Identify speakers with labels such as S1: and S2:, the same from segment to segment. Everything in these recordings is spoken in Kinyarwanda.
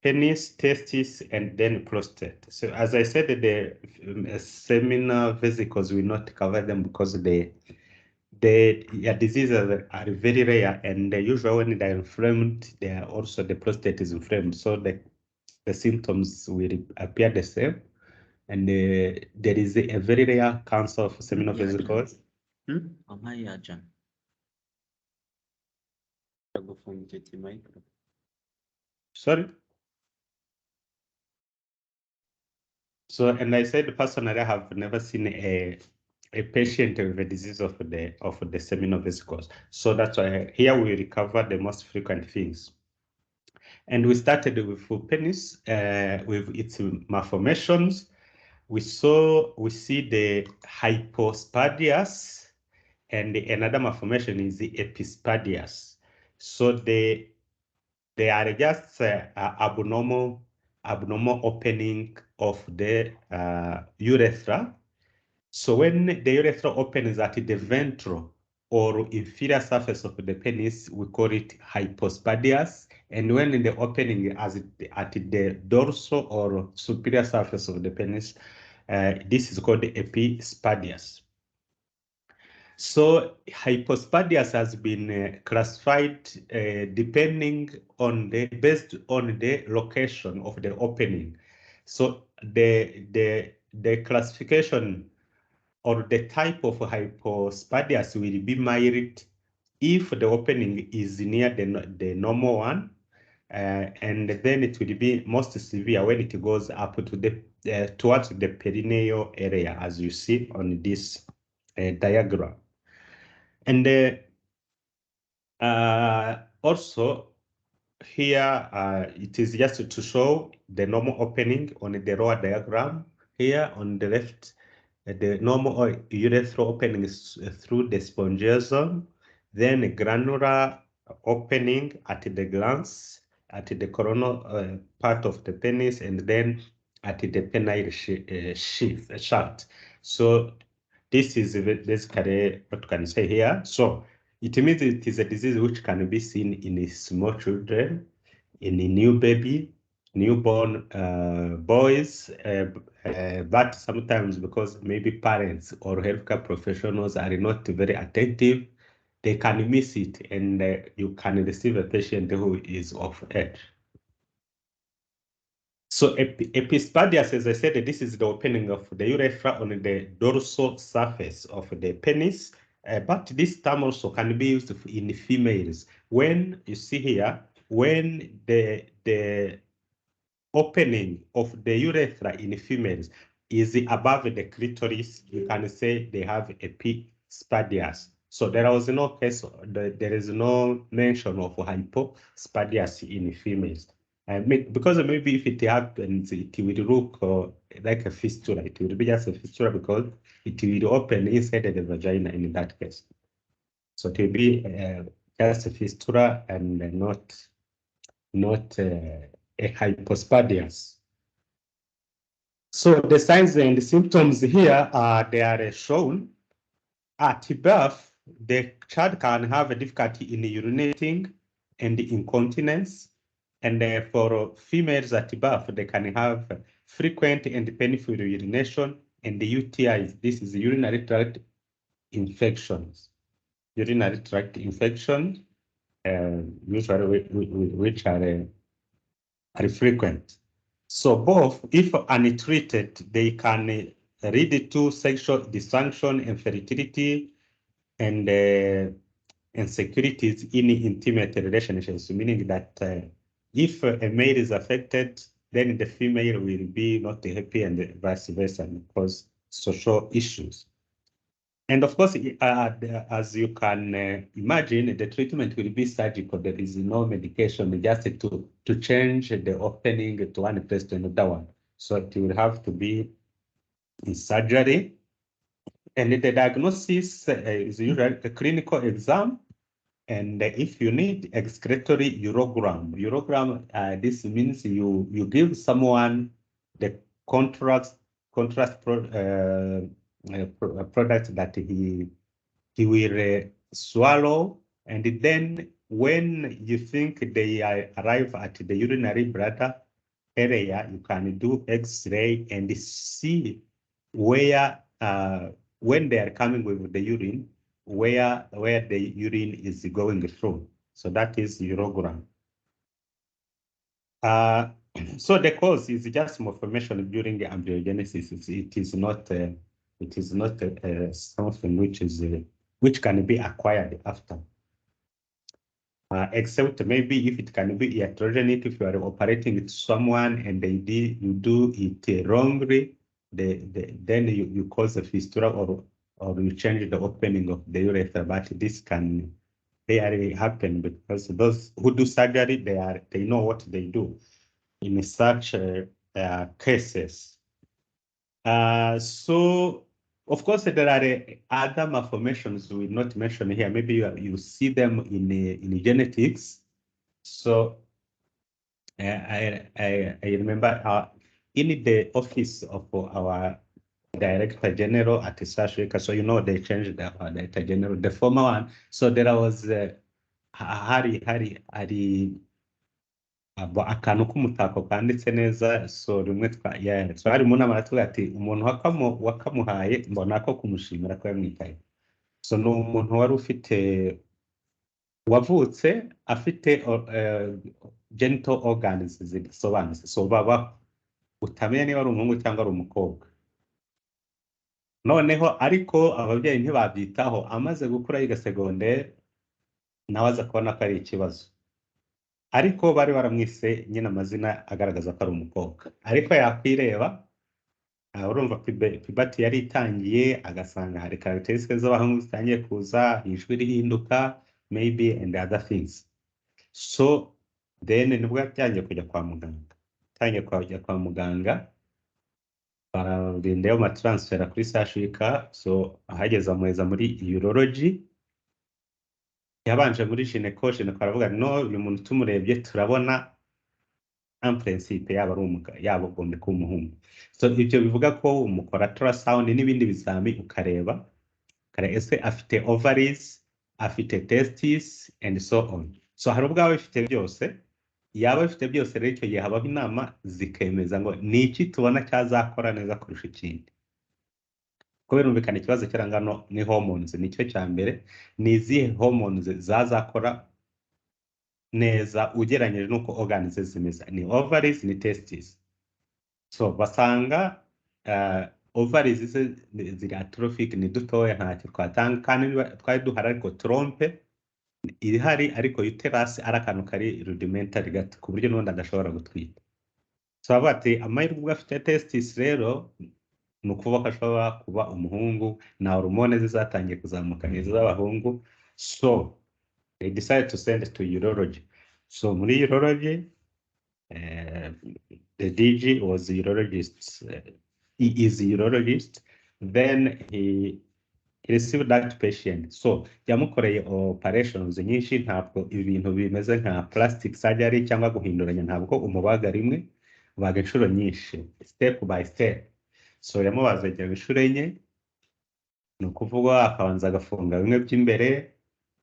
S1: penis, testis, and then prostate. So as I said, the seminal vesicles will not cover them because the diseases are very rare, and usually when they're inflamed, they are also the prostate is inflamed. So the symptoms will appear the same. And there is a very rare cancer of seminal vesicles. Sorry? So, and I said personally, I have never seen a patient with a disease of the seminal vesicles. So that's why here we recover the most frequent things. And we started with penis, with its malformations. We see the hypospadias, and another malformation is the epispadias. So they are just abnormal opening of the urethra. So when the urethra opens at the ventral or inferior surface of the penis, we call it hypospadias. And when the opening is at the dorsal or superior surface of the penis, this is called the epispadias. So hypospadias has been classified depending on based on the location of the opening. So the classification or the type of hypospadias will be mild if the opening is near the normal one, and then it will be most severe when it goes up to the towards the perineal area, as you see on this diagram. And also here it is just to show the normal opening on the lower diagram. Here on the left, the normal urethral opening is through the spongiosum, then a granular opening at the glans, at the coronal part of the penis, and then at the penile shaft. So this is basically what can say here. So it means it is a disease which can be seen in small children, in a new baby, newborn boys, but sometimes because maybe parents or healthcare professionals are not very attentive, they can miss it, and you can receive a patient who is of age. So epispadias, as I said, this is the opening of the urethra on the dorsal surface of the penis. But this term also can be used in females. When you see here, when the opening of the urethra in females is above the clitoris, you can say they have epispadias. So there was no case, there is no mention of hypospadias in females. Because maybe if it happens, it will look like a fistula. It will be just a fistula because it will open inside the vagina in that case. So it will be just a fistula and not a hypospadias. So the signs and the symptoms here they are shown. At birth, the child can have a difficulty in urinating and incontinence. And for females at birth, they can have frequent and painful urination and the UTIs. This is urinary tract infections. Urinary tract infections, usually which are frequent. So both, if untreated, they can lead to sexual dysfunction, infertility, and insecurities in intimate relationships, meaning that if a male is affected, then the female will be not happy and vice versa and cause social issues. And of course, as you can imagine, the treatment will be surgical. There is no medication, just to change the opening to one place to another one. So it will have to be in surgery. And the diagnosis is usually a clinical exam. And if you need excretory urogram, this means you give someone the contrast product that he will swallow, and then when you think they arrive at the urinary bladder, area, you can do X-ray and see where, when they are coming with the urine, where the urine is going through. So that is urogram. So the cause is just malformation during embryogenesis. It is not something which can be acquired after. Except maybe if it can be iatrogenic, if you are operating with someone and you do it wrongly, then you cause a fistula or you change the opening of the urethra. But this can rarely happen because those who do surgery, they know what they do in such cases. So of course, there are other malformations we will not mention here. Maybe you see them in genetics. So I remember in the office of our Director General at Sashweka, so you know they changed our Director General, the former one. So there was hari akantu k'umutako kanditse neza, so rimwe so hari mu nama aratubwira ati umuntu wakamuhaye mbona ko kumushimira ko yamwitaye. So ni umuntu wari ufite wavutse afite genital organs zidasobanutse, so baba utamenya niba ari umuhungu cyangwa ari umukobwa. Noneho ariko ababyeyi ntibabyitaho, amaze gukura yiga segondere nawe aza kubona ko ari ikibazo, ariko bari baramwise nyine amazina agaragaza ko ari umukobwa, ariko yakwireba urumva puberty yari itangiye, agasanga hari characteristics z'abahungu zitangiye kuza, ijwi rihinduka maybe and other things. So then nibwo yatangiye kujya kwa muganga, barindayo matransfera kuri Sashwika. So ahageze amuheza muri urology, yabanje muri gyneco aravuga no, uyu muntu tumurebye turabona en principe yaba agomba kuba umuhungu. So ibyo bivuga ko umukora ultrasound n'ibindi bizami ukareba ese afite ovaries, afite testis and so on. So hari ubwo bifite byose, yaba bifite byose rero icyo gihe habaho inama zikemeza ngo ni iki tubona cyazakora neza kurusha ikindi. Ko birumvikana ikibazo cy'irangano ni hormones, nicyo cya mbere. Ni izihe hormones zazakora neza ugereranyije n'uko organs zimeze? Ni ovaries, ni testis. So basanga ovaries ziri atrophic, ni dutoya ntacyo twatanga, kandi twari duhari ariko trompe irihari, ariko uterus ari akantu kari rudimentary gato ku buryo n'undi adashobora gutwita. So bavuga ati amahirwe afite testis rero ni ukuvuga ko ashobora kuba umuhungu, na hormone zizatangiye kuzamuka n'iz'abahungu. So they decided to send to urology. So muri urology, the DG was a urologist. He is a urologist. Then he received that patient. So yamukoreye operations nyinshi, ntabwo ibintu bimeze nka plastic surgery cyangwa guhinduranya, ntabwo umubaga rimwe, ubaga inshuro nyinshi, step by step. So yamubazagera inshuro enye, ni ukuvuga akabanza agafunga bimwe by'imbere,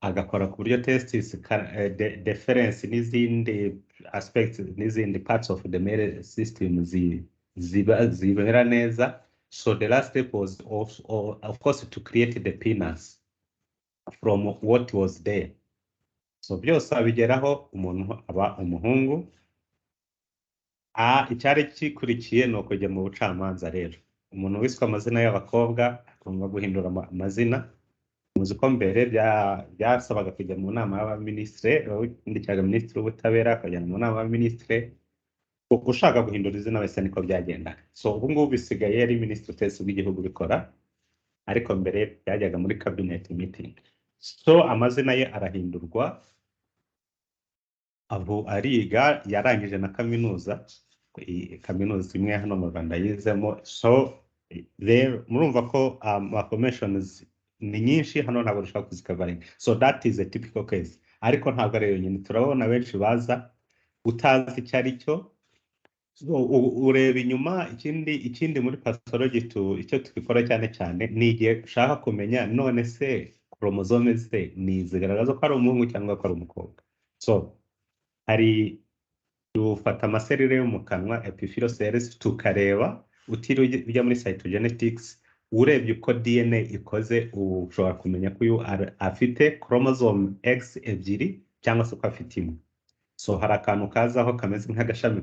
S1: agakora ku buryo testis deference n'izindi aspects n'izindi parts of the male system zibera neza. So the last step was of course to create the penis from what was there. So byose abigeraho umuntu aba umuhungu. Icyari kikurikiye ni ukujya mu bucamanza rero. Umuntu wiswe amazina y'abakobwa agomba guhindura amazina. Muzi ko mbere byasabaga kujya mu nama y'abaminisitiri, ndikiraga minisitiri w'ubutabera akajyana mu nama y'abaminisitiri, ushaka guhindura izina wese niko byagenda. So ubu ngubu bisigaye ari minisitiri utese w'igihugu bikora, ariko mbere byajyaga muri cabinet meeting. So amazina ye arahindurwa, aho ariga, yarangije na kaminuza imwe hano mu Rwanda yizemo. So there murumva ko malformations ni nyinshi hano, ntabwo dushaka kuzikavaringa. So that is a typical case, ariko ntabwo ari yonyine. Turabona benshi baza utazi icyo ari cyo. Ureba inyuma. Ikindi muri pathology icyo tubikora cyane cyane ni igihe ushaka kumenya none se chromosome ze ni zigaragaza ko ari umuhungu cyangwa ko ari umukobwa. So hari dufata amaserire yo mu kanwa epiphyseal cells tukareba utiriwe ujya muri cytogenetics urebye uko DNA ikoze ushobora kumenya ko uyu afite chromosome X ebyiri cyangwa se ko afite imwe. So hari akantu kazaho kameze nk'agashami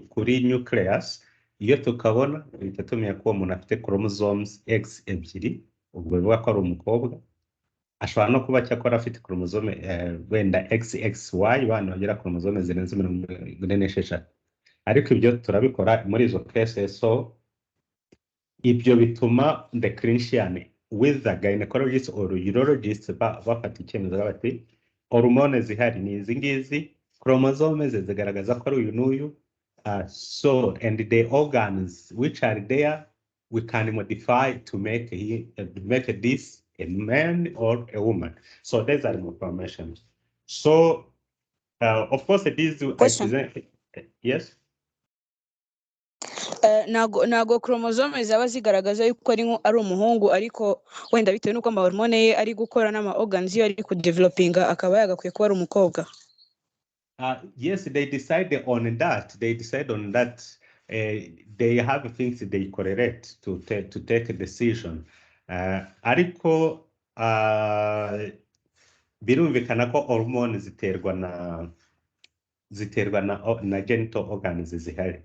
S1: kuri nucleus, iyo tukabona duhita tumenya ko uwo muntu afite chromosomes X ebyiri, ubwo bivuga ko ari umukobwa. Ashobora no kuba cyakora afite chromosome wenda XXY, bana bagira chromosome zirenze 46. Ariko ibyo turabikora muri izo cases, so ibyo bituma the clinician with the gynecologist or urologist bafata icyemezo bati hormone zihari ni izi ngizi, chromosome zigaragaza ko ari uyu n'uyu, so and the organs which are there we can modify to make this a man or a woman. So these are information. So of course these I present. Yes.
S2: Nago chromosome zaba zigaragaza yuko ari umuhungu, ariko wenda bitewe nuko amahormone ye ari gukora n'ama organs yo ari ku developinga akaba yagakwiye kuba ari umukobwa.
S1: Yes, they decide on that. They have things they correlate to take a decision. Ariko birumvikana ko hormone ziterwa na genital organs zihari,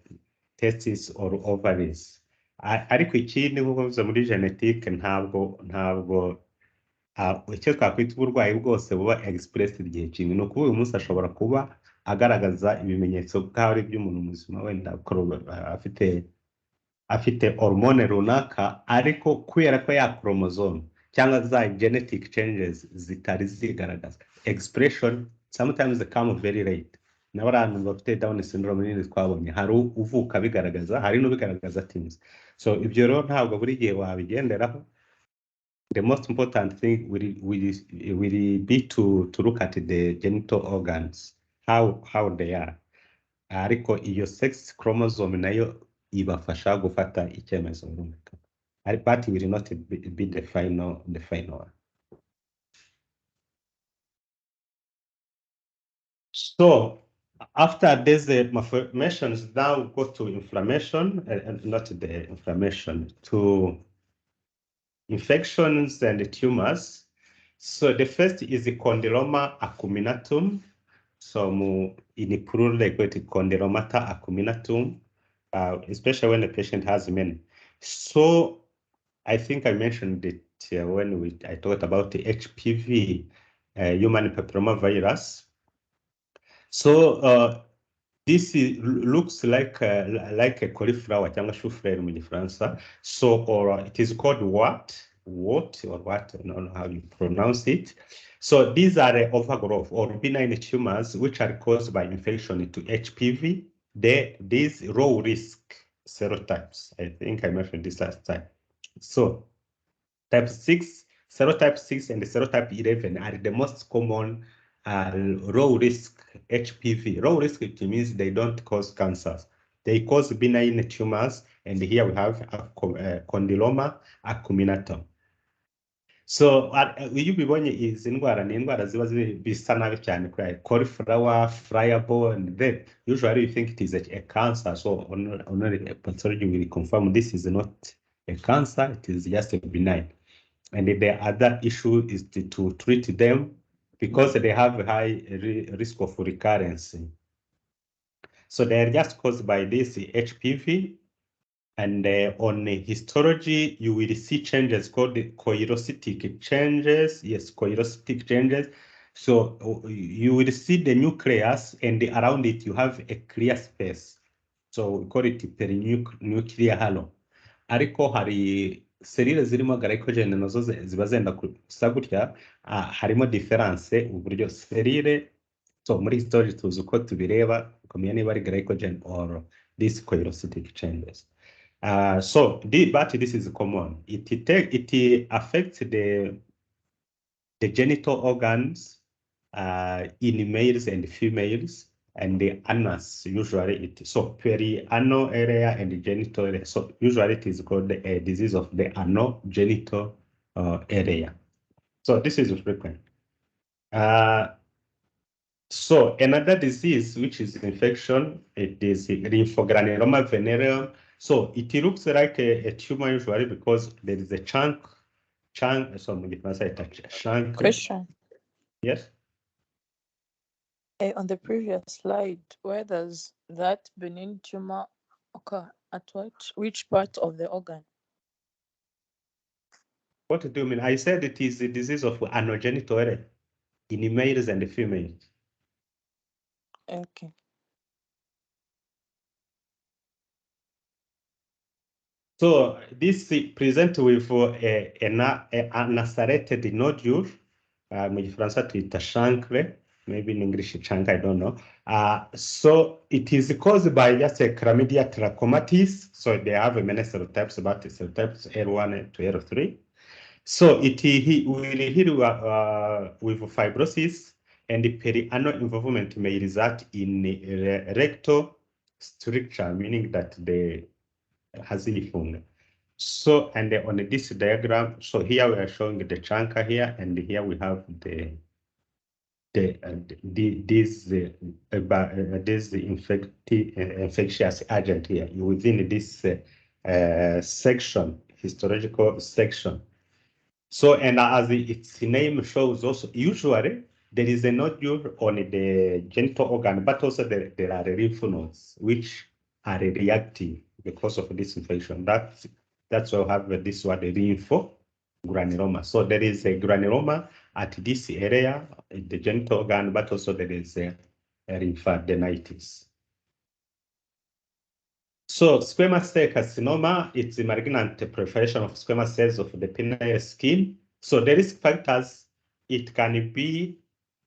S1: testes or ovaries. Ariko ikindi nk'uko bivuze muri genetique ntabwo icyo twakwita uburwayi bwose buba expressed igihe kimwe. Ni ukuvuga uyu munsi ashobora kuba agaragaza ibimenyetso nk'aho ari iby'umuntu muzima, wenda afite hormone runaka, ariko kubera ko ya chromosome cyangwa za genetic changes zitari zigaragaza expression, sometimes they come very late. N'abantu bafite Down syndrome nini twabonye, hari uvuka bigaragaza, hari n'ubigaragaza tinze. So ibyo rero ntabwo buri gihe wabigenderaho. The most important thing will be to look at the genital organs, how they are. Ariko iyo sex chromosome nayo ibafasha gufata icyemezo runaka. But will not be the final one. So after these malformations, now go to inflammation, and not the inflammation, to infections and tumors. So the first is the condyloma acuminatum. So in plural, they call it condylomata acuminatum, especially when the patient has many. So I think I mentioned it when I talked about the HPV, human papillomavirus. So this looks like a cauliflower, cyangwa chou-fleur mu Gifaransa. So, or it is called what, I don't know how you pronounce it. So these are overgrowth or benign tumors which are caused by infection to HPV. These low risk serotypes. I think I mentioned this last time. So type 6, serotype 6 and serotype 11 are the most common low risk HPV. Low risk, it means they don't cause cancers. They cause benign tumors, and here we have condyloma acuminatum. So iyo ubibonye izi ndwara ni indwara ziba bisa nabi cyane, cauliflower, friable, and then usually you think it is a cancer. So only a pathology will confirm this is not a cancer, it is just a benign. And the other issue is to treat them because they have a high risk of recurrence. So they are just caused by this HPV. And on histology, you will see changes called choerocytic changes. Yes, choerocytic changes. So you will see the nucleus, and around it you have a clear space. So we call it perinuclear halo. Ariko hari serire zirimo glycogen nazo ziba zenda gusa gutya, harimo difference uburyo serire. So muri histology tuzi uko tubireba kumenya niba ari glycogen or these choerocytic changes. But this is common. It affects the genital organs in males and females, and the anus usually so perianal area and the genital area. So usually it is called a disease of the anogenital area. So this is frequent. So another disease, which is infection, it is lymphogranuloma venereum. So it looks like a tumor usually because there is a chunk, so chunk.
S3: Question.
S1: Yes.
S3: On the previous slide, where does that benign tumor occur? At which part of the organ?
S1: What do you mean? I said it is a disease of anogenital area in males and females.
S3: Okay.
S1: So this present with a lacerated nodule, mu Gifaransa tuyita chancre, maybe in English chunk, I don't know. So it is caused by just a chlamydia trachomatis. So they have many serotypes, but serotypes L1 to L3. So it will heal with fibrosis, and the perianal involvement may result in rectal stricture, meaning that the hazilifunga. So, and on this diagram, so here we are showing the chancre here, and here we have this infectious agent here within this section, histological section. So, and as its name shows, also usually there is a nodule on the genital organ, but also there are lymph nodes which are reactive because of this infection. That's why we have this word lymphogranuloma. So there is a granuloma at this area, the genital organ, but also there is a lymphadenitis. So squamous cell carcinoma, it's a malignant proliferation of squamous cells of the penile skin. So the risk factors, it can be,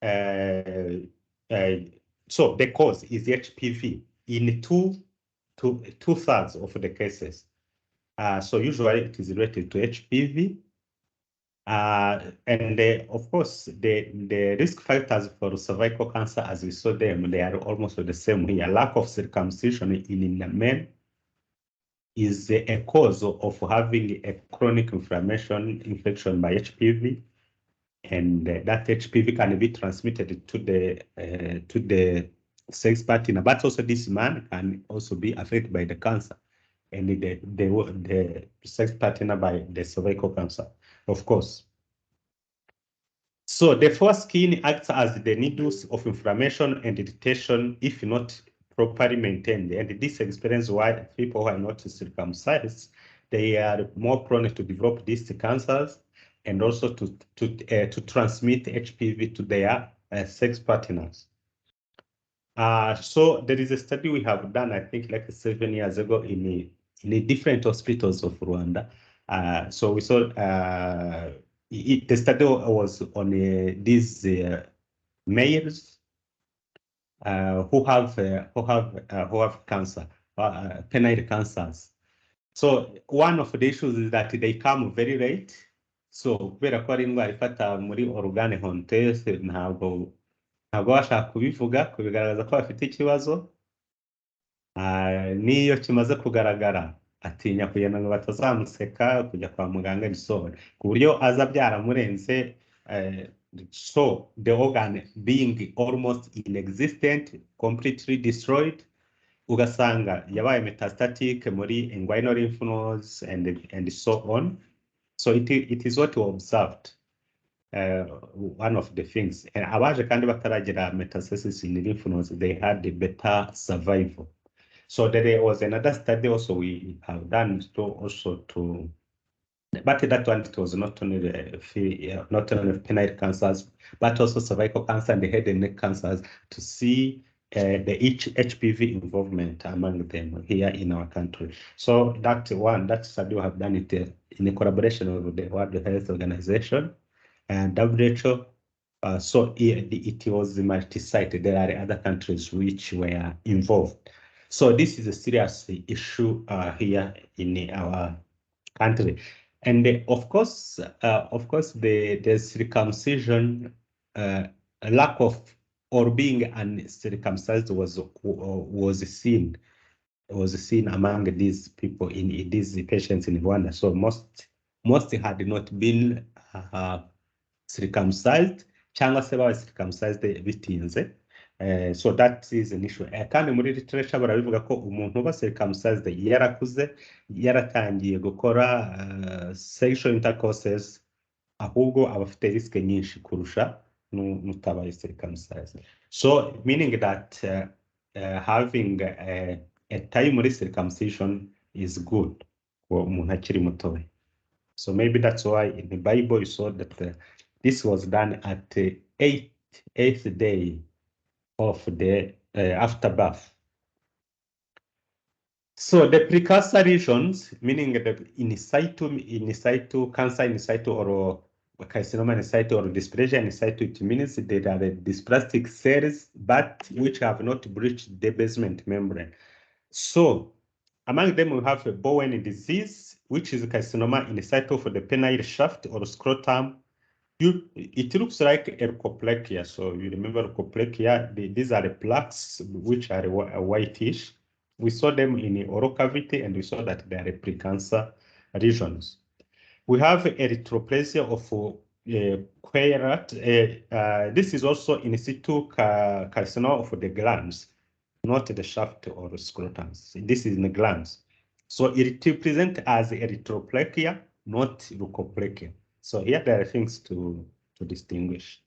S1: so the cause is HPV in two-thirds of the cases. So usually it is related to HPV. And of course, the risk factors for cervical cancer, as we saw them, they are almost the same here. Lack of circumcision in men is a cause of having a chronic infection by HPV, and that HPV can be transmitted to the sex partner, but also this man can also be affected by the cancer, and the sex partner by the cervical cancer, of course. So the foreskin acts as the needles of inflammation and irritation if not properly maintained. And this explains why people who are not circumcised, they are more prone to develop these cancers and also to transmit HPV to their sex partners. So there is a study we have done, I think like 7 years ago in the different hospitals of Rwanda. So we saw the study was on these males who have cancer, penile cancers. So one of the issues is that they come very late. So kubera ko ari indwara ifata muri organe honteuse ntabwo bashaka kubigaragaza ko bafite ikibazo. N'iyo kimaze kugaragara atinya kugenda ngo batazamuseka kujya kwa muganga bisohora ku buryo aza byaramurenze. So the organ being almost inexistent, completely destroyed, ugasanga yabaye metastatic muri inguinal lymph nodes and so on. So it is what we observed. One of the things, and abaje kandi bataragira metastasis in lymph nodes, they had a better survival. So there was another study also we have done but that one, it was not only penile cancers, but also cervical cancer and the head and neck cancers to see the HPV involvement among them here in our country. So that study we have done it in a collaboration with the World Health Organization and WHO. So it was multi-site. There are other countries which were involved. So this is a serious issue here in our country. And of course, the circumcision, lack of or being uncircumcised was seen among these people in these patients in Rwanda. So most had not been circumcised, cyangwa se baba circumcised bitinze. So that is an issue. Kandi muri literature barabivuga ko umuntu uba circumcised yarakuze yaratangiye gukora sexual intercourses ahubwo aba afite risk nyinshi kurusha n'utabaye circumcised. So meaning that having a timely circumcision is good for umuntu akiri mutoya. So maybe that's why in the Bible you saw that this was done at the eighth day of the after birth. So the precursor lesions, meaning the in situ cancer in situ or carcinoma in situ or dysplasia in situ, it means there are the dysplastic cells but which have not breached the basement membrane. So among them we have a Bowen disease, which is carcinoma in situ for the penile shaft or scrotum. It looks like a leukoplakia. So you remember leukoplakia, these are the plaques which are whitish. We saw them in the oral cavity and we saw that they are precancer lesions. We have erythroplasia of Queyrat. This is also in situ carcinoma of the glands, not the shaft or scrotum. This is in the glands. So it represents as erythroplakia, not leukoplakia. So here there are things to distinguish.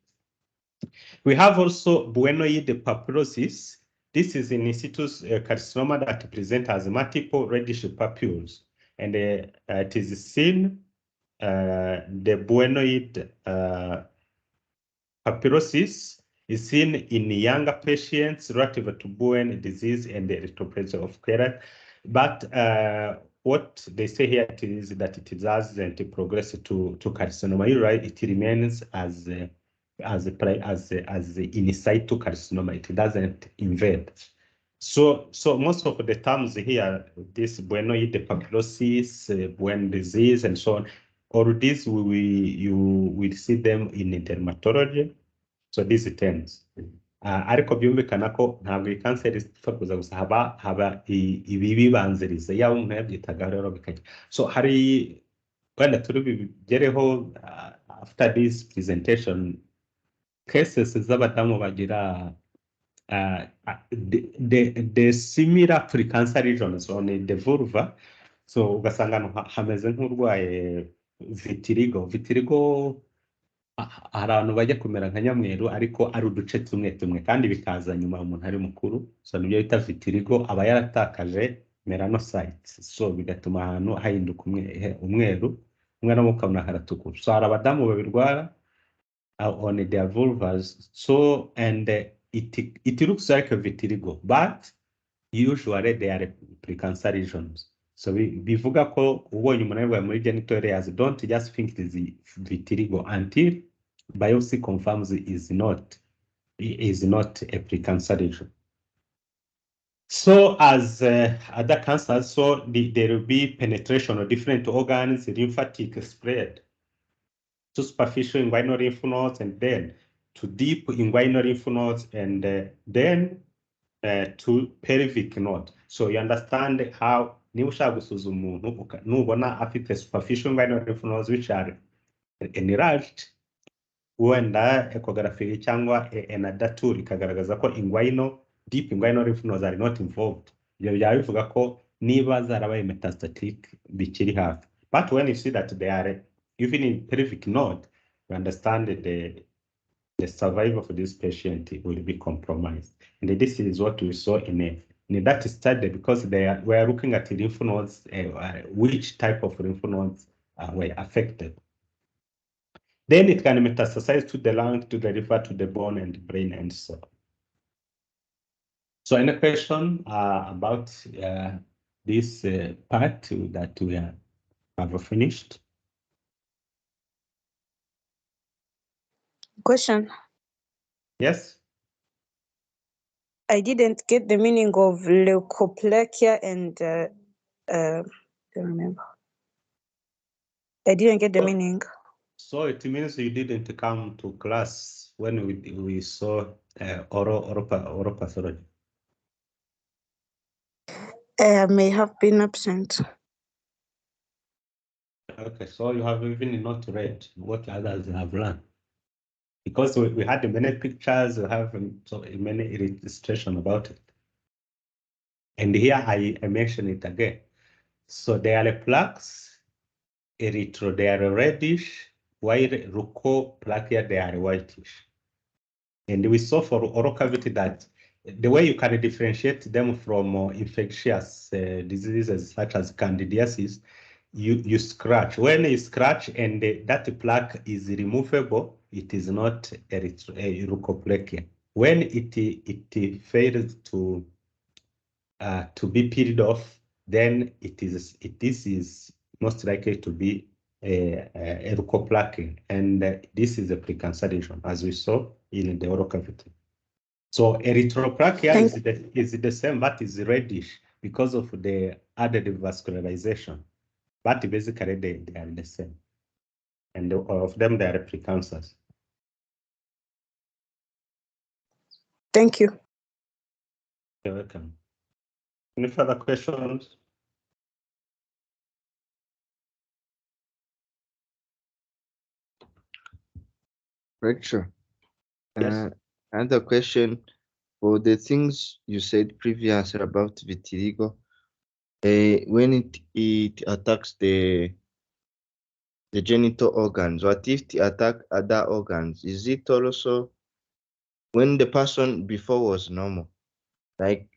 S1: We have also buenoid papillosis. This is in situ carcinoma that present as multiple reddish papules, and it is seen the buenoid papillosis is seen in younger patients relative to Bowen disease and the erythroplasia of Queyrat. But what they say here is that it doesn't progress to carcinoma. You're right, it remains as in situ carcinoma. It doesn't invade. So most of the terms here, this buenoid papillosis, Bowen disease, and so on, all these you will see them in dermatology. So these terms. Ariko byumvikana ko ntabwo iyi kanseri ipfa kuza gusa haba ibi bibanziriza yaba umuntu yabyitaga rero bikajya. So hari wenda turi bigereho after this presentation cases z'abadamu bagira the similar precancer lesions on the vulva. So ugasanga hameze nk'urwaye vitiligo. Vitiligo hari abantu bajya kumera nka nyamweru ariko ari uduce tumwe tumwe kandi bikaza nyuma umuntu ari mukuru. So nibyo bita vitiligo, aba yaratakaje melanocytes, so bigatuma ahantu hahinduka umweru no mukabona haratukura. So hari abadamu babirwara on their vulvas. So and it looks like a vitiligo, but usually they are precancer lesions. So bivuga ko ubonye umuntu arwaye muri genital areas, don't just think it is vitiligo until biopsy confirms it is not a precancer lesion. So as other cancers, so there will be penetration of different organs, lymphatic spread to superficial inguinal lymph nodes and then to deep inguinal lymph nodes and then to pelvic node. So you understand how niba ushaka gusuzuma umuntu nubona afite superficial inguinal lymph nodes which are enlarged, wenda ecography cyangwa another tool ikagaragaza ko deep inguinal lymph nodes are not involved. Ibyo byaba bivuga ko niba zarabaye metastatic bikiri hafi. But when you see that they are even in pelvic node, you understand the survival of this patient will be compromised. And this is what we saw in that study, because we are looking at lymph nodes, which type of lymph nodes were affected. Then it can metastasize to the lung, to the liver, to the bone and brain, and so on. So any question about this part that we have finished?
S2: Question.
S1: Yes.
S2: I didn't get the meaning of leukoplakia and don't remember. I didn't get the meaning.
S1: So it means you didn't come to class when we saw oral pathology.
S2: I may have been absent.
S1: Okay, so you have even not read what others have learned. because we had many pictures, we have so many illustration about it. And here I mention it again. So there are plaques, erythro, they are reddish, while leukoplakia, they are whitish. And we saw for oral cavity that the way you can differentiate them from infectious diseases such as candidiasis, you scratch. When you scratch and that plaque is removable, it is not leukoplakia. When it fails to be peeled off, then this is most likely to be a leukoplakia, and this is a precancer, as we saw in the oral cavity. So erythroplakia is the same, but is reddish because of the added vascularization. But basically they are the same, and all of them they are precancers.
S2: Thank you.
S1: You're welcome. Any further questions?
S4: Lecture.
S1: Yes.
S4: Another question for the things you said previously about vitiligo. When it attacks the genital organs, what if it attack other organs? Is it also when the person before was normal? Like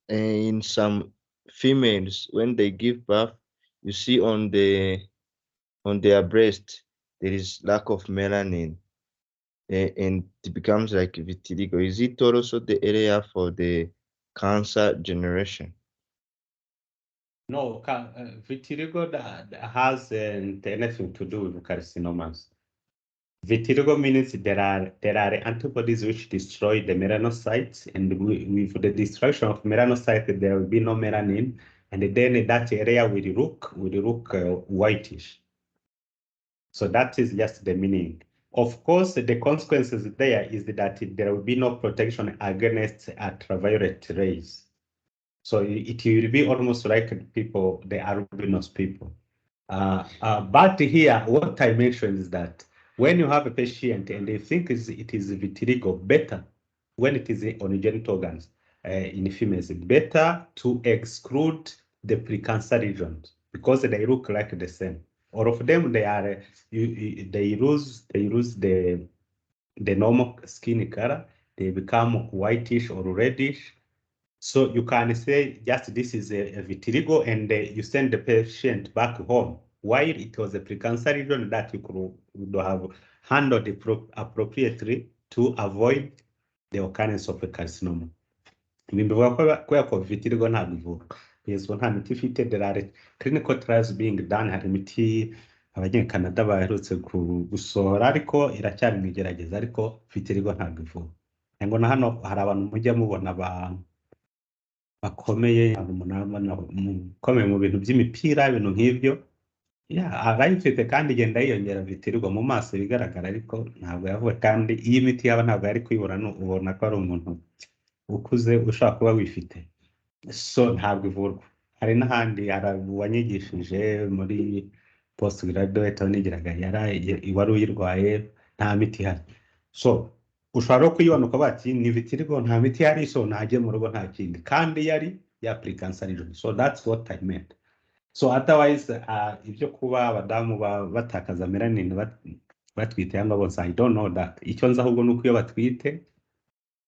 S4: in some females, when they give birth, you see on their breast there is lack of melanin, and it becomes like vitiligo. Is it also the area for the cancer generation?
S1: No, vitiligo has anything to do with carcinomas. Vitiligo means there are antibodies which destroy the melanocytes, and with the destruction of melanocytes, there will be no melanin, and then that area will look whitish. So that is just the meaning. Of course, the consequences there is that there will be no protection against ultraviolet rays. So it will be almost like people, the albinos people. But here, what I mentioned is that when you have a patient and they think it is vitiligo, better when it is on genital organs in females, better to exclude the precancer regions because they look like the same. All of them, they lose the normal skin color, they become whitish or reddish. So you can say just this is a vitiligo, and you send the patient back home. While it was a precancer region that you would have handled appropriately to avoid the occurrence of a carcinoma. Bivuga ko vitiligo ntabwo ivurwa. Kugeza nta miti ifite, there are clinical trials being done, hari imiti abanyakanada baherutse gusohora, ariko iracyari mu igerageza, ariko vitiligo ntabwo ivurwa. Ngo na hano hari abantu mujya mubona bakomeye, ukomeye mu bintu by'imipira, ibintu nk'ibyo, arayifite kandi igenda yiyongera vitiligo mu maso bigaragara, ariko ntabwo yavuwe, kandi iyi miti yaba ntabwo yari kuyibura, ubona ko ari umuntu ukuze ushobora kuba wifite. So ntabwo ivurwa. Hari n'ahandi, hari uwanyigishije muri post graduate wanigiraga, wari uyirwaye, nta miti ihari. So ushobora no kuyibona ukavuga ati ni vitiligo, nta miti ihari, so najye mu rugo nta kindi, kandi yari ya precancer region. So that's what I meant. So otherwise, ibyo kuba abadamu batakaza melanin batwite cyangwa bose, I don't know that. Icyo nzi ahubwo ni uko iyo batwite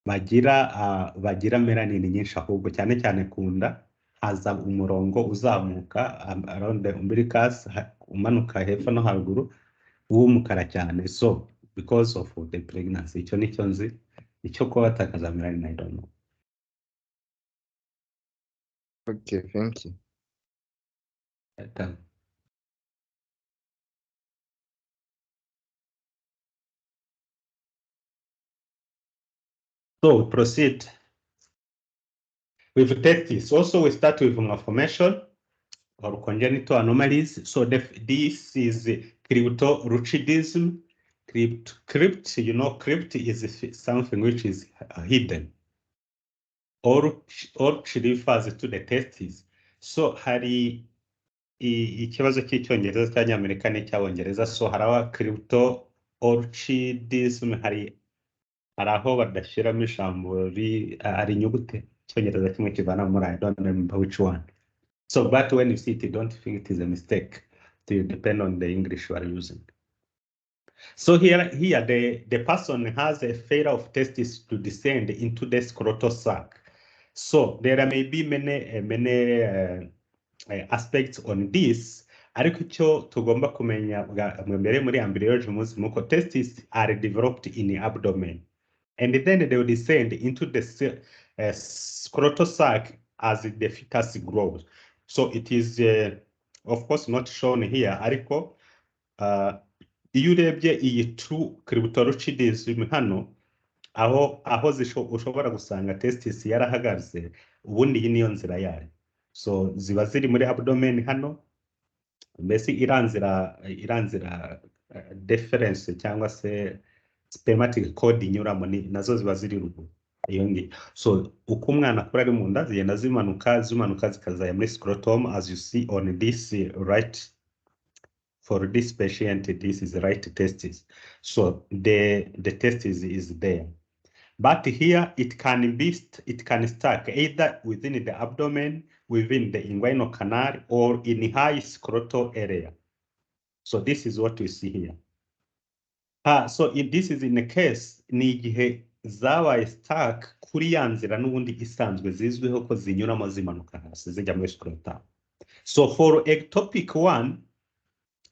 S1: bagira melanin nyinshi, ahubwo cyane cyane ku nda haza umurongo uzamuka around the umbilicus, umanuka hepfo no haruguru, w'umukara cyane. So because of the pregnancy, icyo nicyo nzi. Icyo kuba batakaza melanin, I don't know.
S4: Okay, thank you.
S1: So proceed with testis. Also, we start with malformation or congenital anomalies. So this is cryptorchidism. Crypt, you know, crypt is something which is hidden, or refers to the testes. So hari ikibazo cy'icyongereza cy'abanyamerika n'icy'abongereza. So harawa crypto orchidism hari aho badashiramo ijambo ari inyugute cyongereza kimwe kivana muri I don't remember which one. So but when you see it, you don't think it is a mistake. So you depend on the English you are using. So here the person has a failure of testis to descend into the scrotal sac. So there may be many aspects on this. Ariko icyo tugomba kumenya mbere muri embryology muzi muko testes are developed in the abdomen, and then they will descend into the scrotal sac as the fetus grows. So it is of course not shown here, ariko iyo urebye iyi true clitoridism hano aho ushobora gusanga testis yarahagaze, ubundi iyi niyo nzira yayo. So ziba ziri muri abdomen hano, mbese iranzira difference cyangwa se spermatic code inyuramo nazo ziba ziri ruguru iyo ngiyo. So uko umwana akura ari mu nda zigenda zimanuka zikazaya muri scrotum, as you see on this right. For this patient, this is the right testis. So the testis is there. But here it can stack either within the abdomen, within the inguinal canal, or in high scrotal area. So this is what we see here. So if this is in a case, ni igihe zabaye stack kuri ya nzira n'ubundi isanzwe zizwiho ko zinyuramo zimanuka hasi zijya muri scrotum. So for ectopic one,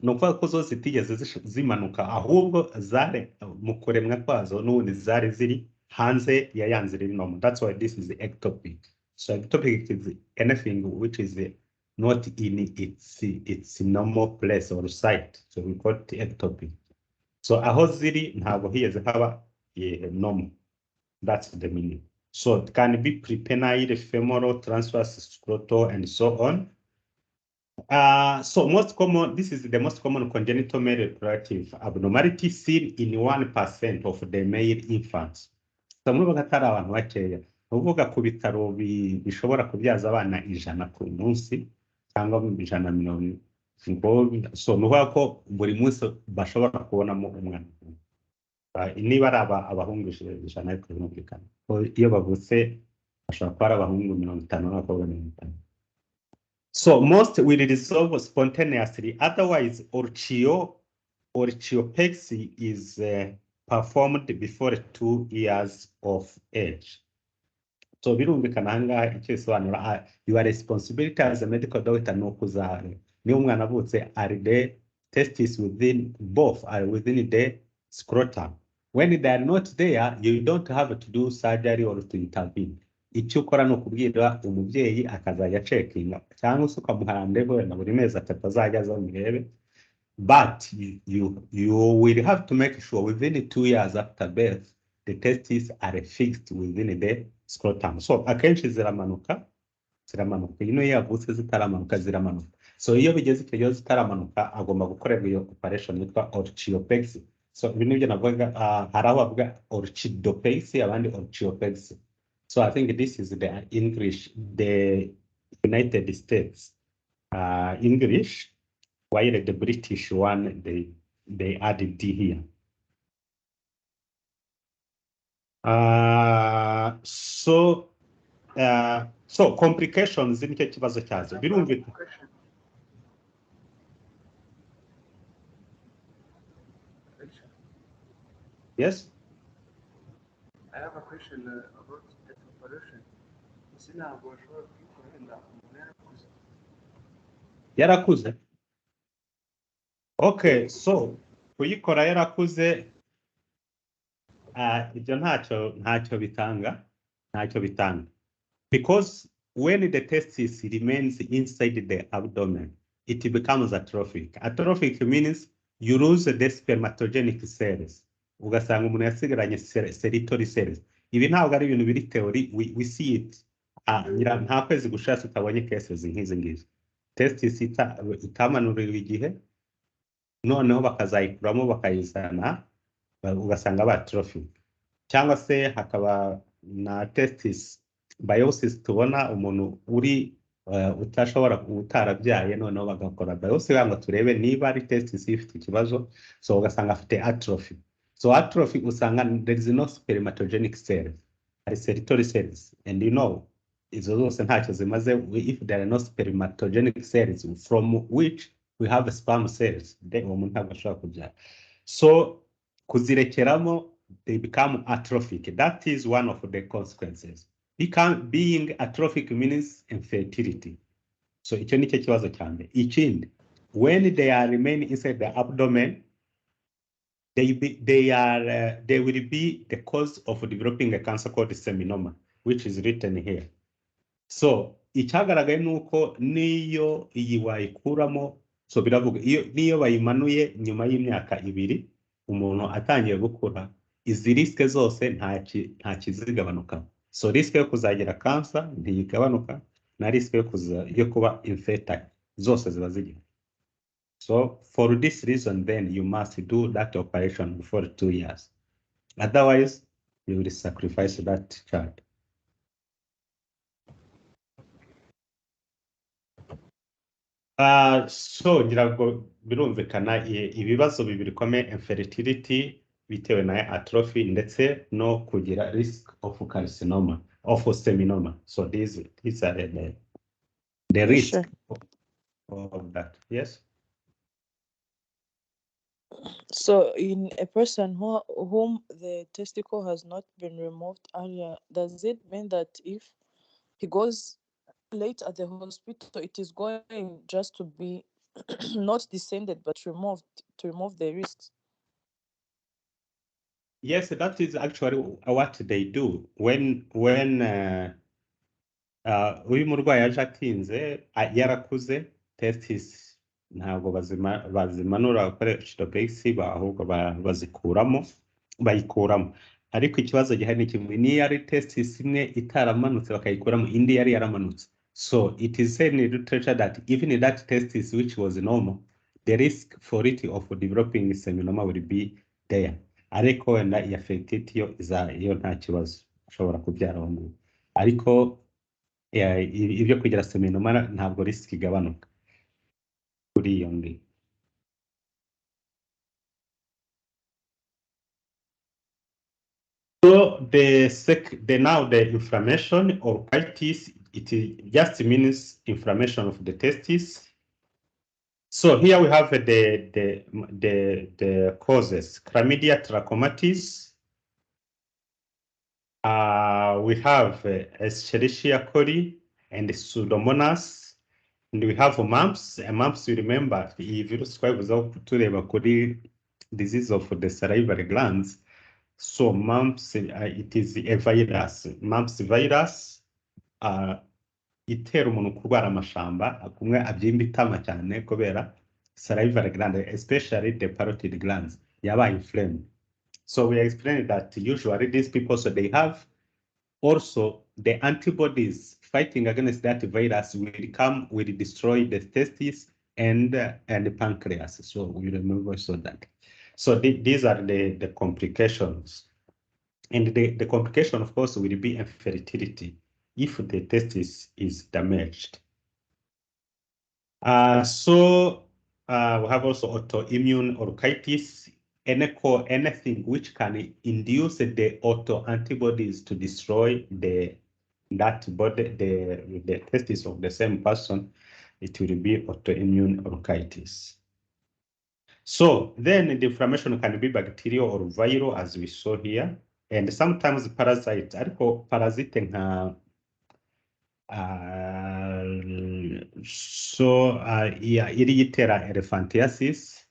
S1: no kwa ko zo zitigeze zimanuka, ahubwo zare mu kuremwa kwazo n'ubundi zari ziri hanze ya yanzira normal. That's why this is ectopic. So ectopic is anything which is not in its normal place or site. So we call it ectopic. So aho ziri ntabwo hiyeze haba normal. That's the meaning. So it can be prepenile, femoral, transverse scrotal, and so on. So most common, this is the most common congenital male reproductive abnormality seen in 1% of the male infants. So muruvuga atari abantu bakeya, uvuga ku bitaro bishobora kubyaza abana 100 ku munsi cyangwa 150. So nuvuga ko buri munsi bashobora kubonamo umwana. Niba ari abahungu 100 ariko birumvikana. Iyo bavutse bashobora kuba ari abahungu 50 n'abakobwa 50. So most will resolve spontaneously. Otherwise, orchiopexy is performed before 2 years of age. So birumvikana hanga icyo bisobanura, your responsibility as a medical doctor no kuzahara. Ni umwana avutse, are the testes within both are within the scrotum. When they are not there, you don't have to do surgery or to intervene. Icyo ukora no kubwira umubyeyi akazajya checkinga cyangwa se ukamuharandego na buri mezi 3 azajya aza umurebe. But you will have to make sure within 2 years after birth the testes are fixed within the scrotum. So akenshi ziramanuka ino yavutse zitaramanuka ziramanuka. So iyo bigeze icyo gihe zitaramanuka agomba gukorerwa iyo operation yitwa orchiopexy. So ibi nibyo navuga, haraho bavuga orchidopexy abandi orchiopexy. So I think this is the English, the United States English, while the British one, they added D here. So complications in kibazo cyazo birumvikana. Yes?
S5: I have a question about that operation.
S1: Yarakuze. Okay, so kuyikora yarakuze, ibyo ntacyo bitanga, because when the testis remains inside the abdomen, it becomes atrophic. Atrophic means you lose the spermatogenic cells. Ugasanga umuntu yasigaranye seritory cells. Ibi ntabwo ari ibintu biri theory, we see it. Nta kwezi gushaka utabonye cases nk'izi ngizi. Testis itamanurira igihe, noneho bakazayikuramo bakayizana, ugasanga ba atrophic. Cyangwa se hakaba na testis biopsy tubona umuntu uri utashobora utarabyaye noneho bagakora biopsy ngo turebe niba ari testis ifite ikibazo, so ugasanga afite atrophy. So atrophy usanga there is no spermatogenic cells, ari seritory cells, and you know izo zose ntacyo zimaze if there are no spermatogenic cells from which we have sperm cells, then uwo muntu ntabwo ashobora kubyara. So kuzirekeramo they become atrophic. That is one of the consequences. Being atrophic means infertility. So icyo nicyo kibazo cya mbere. Ikindi, when they are remaining inside the abdomen, they will be the cause of developing a cancer called seminoma, which is written here. So icyagaragaye nuko niyo iyi wayikuramo, so biravuga niyo bayimanuye nyuma y'imyaka 2 umuntu atangiye gukura, izi risk zose nta kizigabanuka. So risk yo kuzagira cancer ntigabanuka, na risk yo kuba infertile zose ziba zigira. So for this reason then you must do that operation before 2 years. Otherwise you will sacrifice that child. So ngira ngo birumvikana ibibazo bibiri komeye, infertility bitewe na atrophy ndetse no kugira risk of carcinoma of seminoma. So these are the risk of that. Yes.
S3: So in a person whom the testicle has not been removed earlier, does it mean that if he goes late at the hospital, it is going just to be not descended but removed to remove the risks?
S1: Yes, that is actually what they do when uyu murwayi aje atinze yarakuze, testis ntabwo bazimanura bakoresha base, ahubwo bayikuramo. Ariko ikibazo gihari ni kimwe, niyo ari testis imwe itaramanutse bakayikuramo, indi yari yaramanutse. So it is said in literature that even in that testis which was normal, the risk for it of developing seminoma will be there. Ariko wenda iya fertility yo nta kibazo ashobora kubyara umuntu. Ariko ibyo kugira seminoma ntabwo risk igabanuka kuri iyo ngi. So now the inflammation or urethritis, it just means inflammation of the testis. So here we have the causes: chlamydia trachomatis. We have Escherichia coli and Pseudomonas, and we have mumps. Mumps, you remember, if you describe the disease of the salivary glands. So mumps, it is a virus. Mumps virus itera umuntu kurwara amashamba, kumwe abyimba itama cyane kubera salivary gland, especially the parotid glands, yaba inflamed. So we explained that usually these people, so they have also the antibodies fighting against that virus will destroy the testis and the pancreas. So we remember that. So these are the complications. And the complication, of course, will be infertility if the testis is damaged. So we have also autoimmune urethritis, anything which can induce the autoantibodies to destroy the testis of the same person. It will be autoimmune urethritis. So then the inflammation can be bacterial or viral, as we saw here, and sometimes parasites. Ariko parasite nka iri yitera elephantiasis,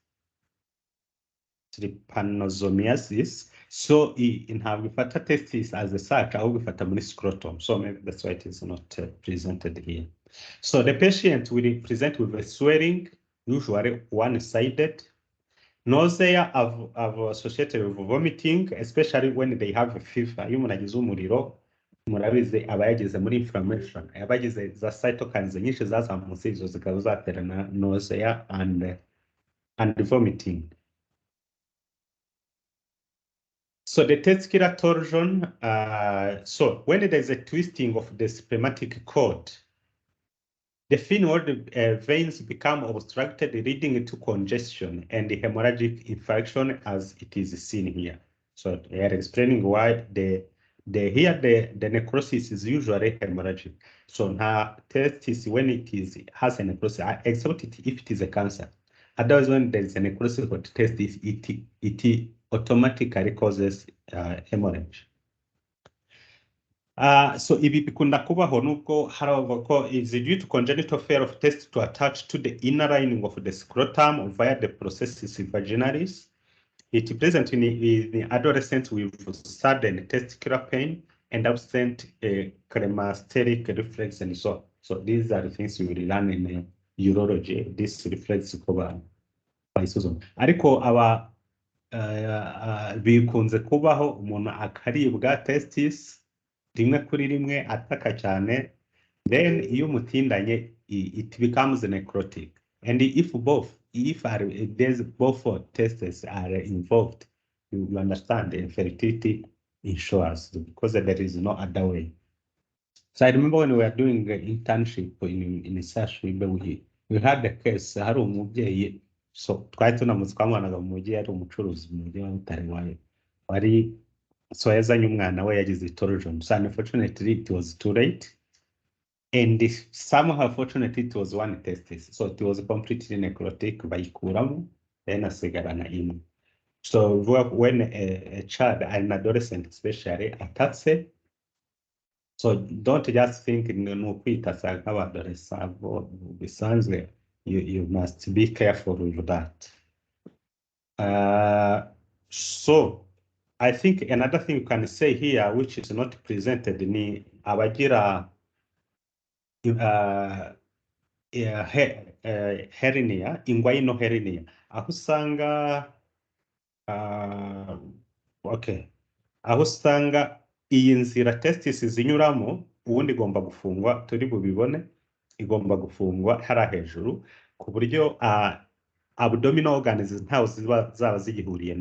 S1: trypanosomiasis. So ntabwo ifata testis as such, ahubwo ifata muri scrotum. So maybe that's why it is not presented here. So the patient will present with a swelling, usually one-sided. Nausea associated with vomiting, especially when they have a fever. Iyo umuntu agize umuriro, murabizi aba yageze muri inflammation, aba yagize za cytokines nyinshi zazamutse, izo zikaba zatera nausea and vomiting. So the testicular torsion, so when there is a twisting of the spermatic cord, the phenoid veins become obstructed, leading to congestion and hemorrhagic infarction, as it is seen here. So they are explaining why the necrosis is usually hemorrhagic. So now testis, when it has a necrosis, except if it is a cancer. Otherwise, when there is a necrosis of the testis, it automatically causes hemorrhage. So ibi bikunda kubaho nubwo haravuga ko is due to congenital failure of test to attach to the inner lining of the scrotum via the processus vaginalis. It present in adolescents with sudden testicular pain and absent cremasteric reflex and so on. So these are the things we will learn in urology. This reflex cover isuzuma. Ariko aba bikunze kubaho umuntu akaribwa testis rimwe kuri rimwe ataka cyane, then iyo umutindanye it becomes necrotic, and if both testes are involved, you understand the infertility ensures, because there is no other way. So I remember when we were doing the internship in Sashwibe, we had the case, hari umubyeyi, so twari tunamuzi twamwanaga mu mujyi, ari umucuruzi mu mujyi wa Butare wari, so yazanye umwana we yagize torsion. So unfortunately it was too late, and somehow fortunately it was one testis, so it was completely necrotic, bayikuramo then asigarana imwe. So when a child, an adolescent especially, attacks it, so don't just think nukwita nk'abadolescent bisanzwe, you must be careful with that. So I think another thing you can say here, which is not presented, ni abagira hernia, inguinal hernia, aho usanga aho usanga iyi nzira testis zinyuramo ubundi igomba gufungwa, turi bubibone, igomba gufungwa hara hejuru ku buryo abdominal organs ntaho zaba zigihuriye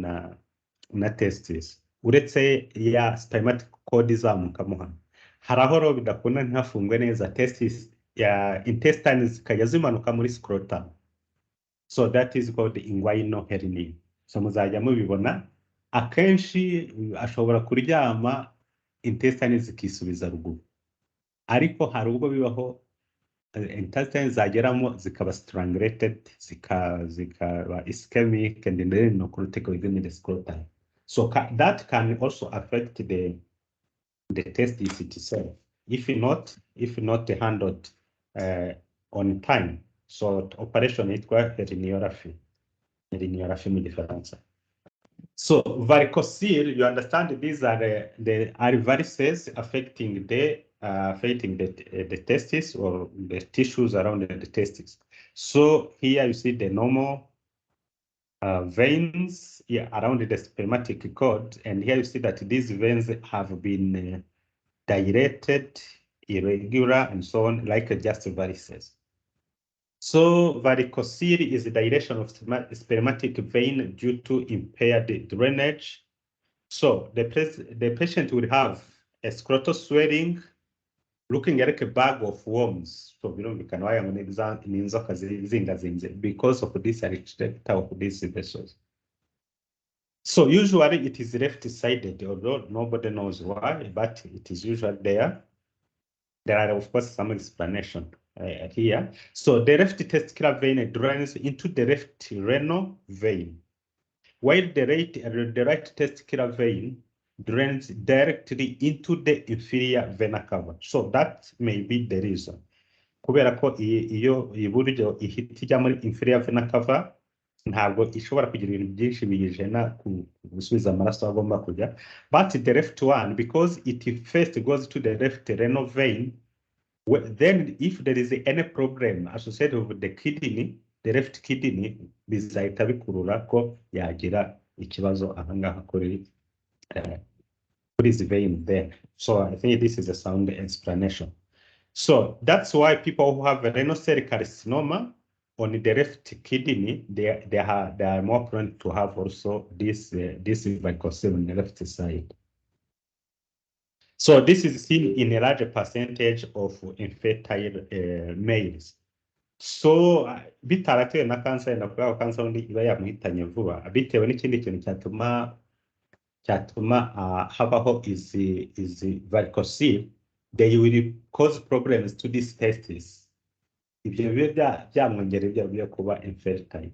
S1: na testis, uretse ya spermatic cord izamukamo hano. Hari aho rero bidakunda ntihafungwe neza, testis ya intestines zikajya zimanuka muri scrotum, so that is called inguinal hernia. So muzajya mubibona akenshi ashobora kuryama intestines zikisubiza ruguru, ariko hari ubwo bibaho intestines zageramo zikaba strangulated, zikaba ischemic and then necrotic within the scrotum. So that can also affect the testis itself if not handled on time. So operation itwa herniorrhaphy mu Gifaransa. So varicocele, you understand these are the varices affecting the testis or the tissues around the testis. So here you see the normal veins around the spermatic cord, and here you see that these veins have been dilated, irregular, and so on, like just varices. So varicocele is the dilation of spermatic vein due to impaired drainage. So the patient will have a scrotal swelling looking like a bag of worms. So birumvikana waya ngo ni inzoka zingazinze because of this restrictor of these vessels. So usually it is left-sided, although nobody knows why, but it is usually there. There are of course some explanation here. So the left testicular vein drains into the left renal vein, while the right testicular vein drains directly into the inferior vena cava. So that may be the reason. Kubera ko iyo iburyo ihita ijya muri inferior vena cava, ntabwo ishobora kugira ibintu byinshi biyijena gusubiza amaraso agomba kujya. But the left one, because it first goes to the left renal vein, then if there is any problem associated with the kidney, the left kidney, bizahita bikurura ko yagira ikibazo ahangaha kuri this vein there. So I think this is a sound explanation. So that's why people who have a renal cell carcinoma on the left kidney, they are more prone to have also this varicocele on the left side. So this is seen in a larger percentage of infertile males. So bitaratewe na cancer na kubera cancer undi iba yamuhitanye vuba bitewe n'ikindi kintu cyatuma habaho izi varicocele, they will cause problems to these testes. Ibyo bibe byamwongerera ibyo kuba infertile.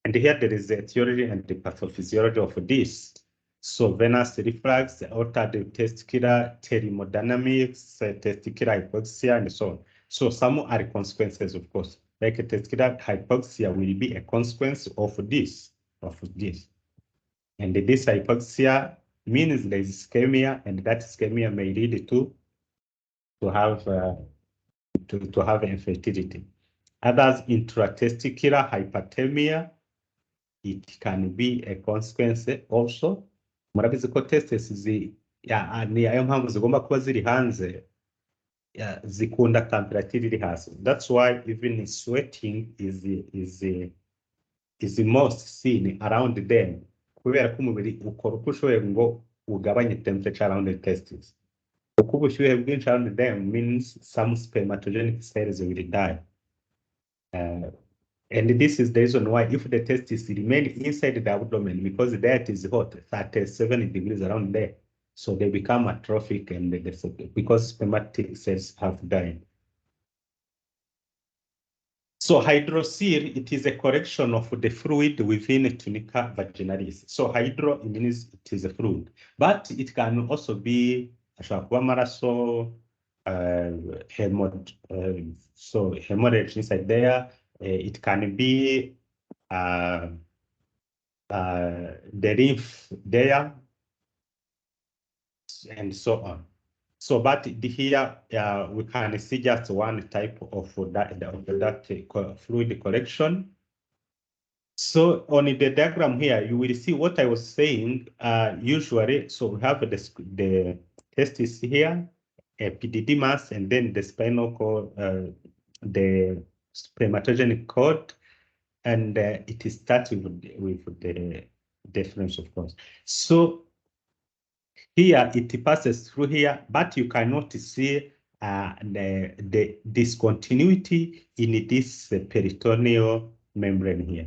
S1: And here there is a theory and the pathophysiology of this. So venous reflux, altered testicular thermodynamics, testicular hypoxia, and so on. So some are consequences, of course. Like testicular hypoxia will be a consequence of this. And this hypoxia means there is ischemia, and that ischemia may lead to have infertility. Others, intratesticular hyperthermia, it can be a consequence also. Murabizi ko testes ni ayo mpamvu zigomba kuba ziri hanze zikunda temperature iri hasi. That's why even sweating is the most seen around them, kubera ko umubiri ukora uko ushoboye ngo ugabanye temperature around the testes. Uko ubushyuhe bwinshi around them means some spermatogenic cells will die. And this is the reason why if the testes remain inside the abdomen, because that is hot, 37 degrees around there, so they become atrophic and because spermatic cells have died. So hydrocele, it is a correction of the fluid within tunica vaginalis. So hydro means it is a fluid, but it can also be amaraso, so hemorrhage inside there. It can be the lymph there, and so on. So, but here we can see just one type of that fluid collection. So on the diagram here, you will see what I was saying. Usually, so we have the testis here, epididymis, and then the spinal cord, the spermatogenic cord, and it starts with the difference, of course. So here it passes through here, but you cannot see the discontinuity in this peritoneal membrane here.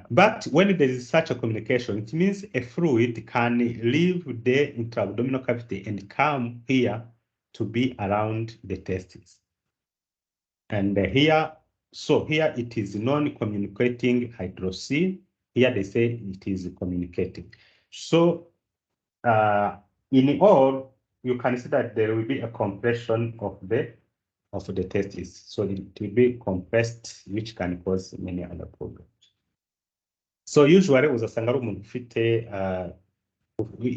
S1: But when there is such a communication, it means a fluid can leave the intra-abdominal cavity and come here to be around the testes. And here, so here it is non-communicating hydrocele. Here they say it is communicating. So in all, you can see that there will be a compression of the testes. So it will be compressed, which can cause many other problems. So usually uzasanga ari umuntu ufite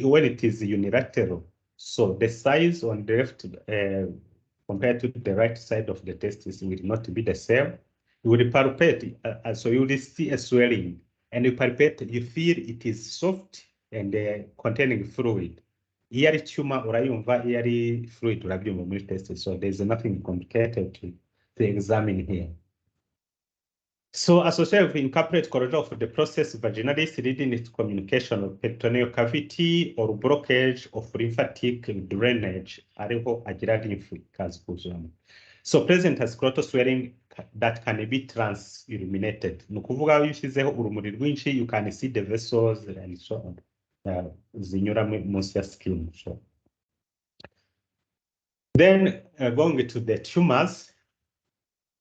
S1: when it is unilateral, so the size on the left compared to the right side of the testis will not be the same. You will palpate, so you will see a swelling, and you palpate, you feel it is soft and containing fluid. Here tumor urayumva, here fluid urabyumva muri testis, so there is nothing complicated to examine here. So associated with incomplete corrosion of the process vaginalis leading to communication of peritoneal cavity or blockage of lymphatic drainage, ariho agira lymph ikaza kuzuramo. So present as scrotal swelling that can be trans-illuminated. Ni ukuvuga iyo ushyizeho urumuri rwinshi, you can see the vessels and so on. Zinyura munsi ya skin. So. Then going to the tumors.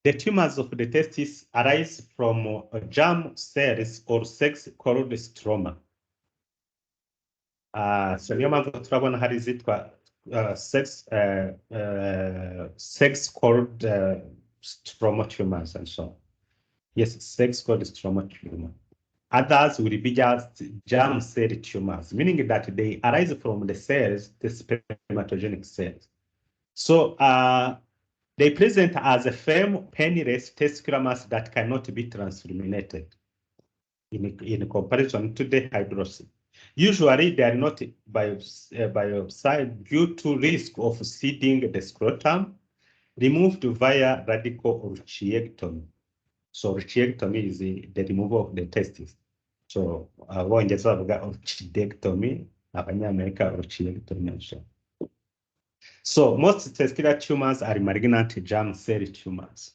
S1: The tumors of the testis arise from germ cells or sex called stroma. So niyo mpamvu turabona hari zitwa sex called stroma tumors and so on. Yes, sex called stroma tumor. Others will be just germ cell tumors, meaning that they arise from the cells, the spermatogenic cells. So they present as a firm, penile testicular mass that cannot be transluminated in comparison to the hydrocele. Usually, they are not biopsied due to risk of seeding the scrotum, removed via radical urchiectomy. So urchiectomy is the removal of the testes. So urchidectomy abanyamerika uruciye rutonesha. So most testicular tumors are malignant germ cell tumors.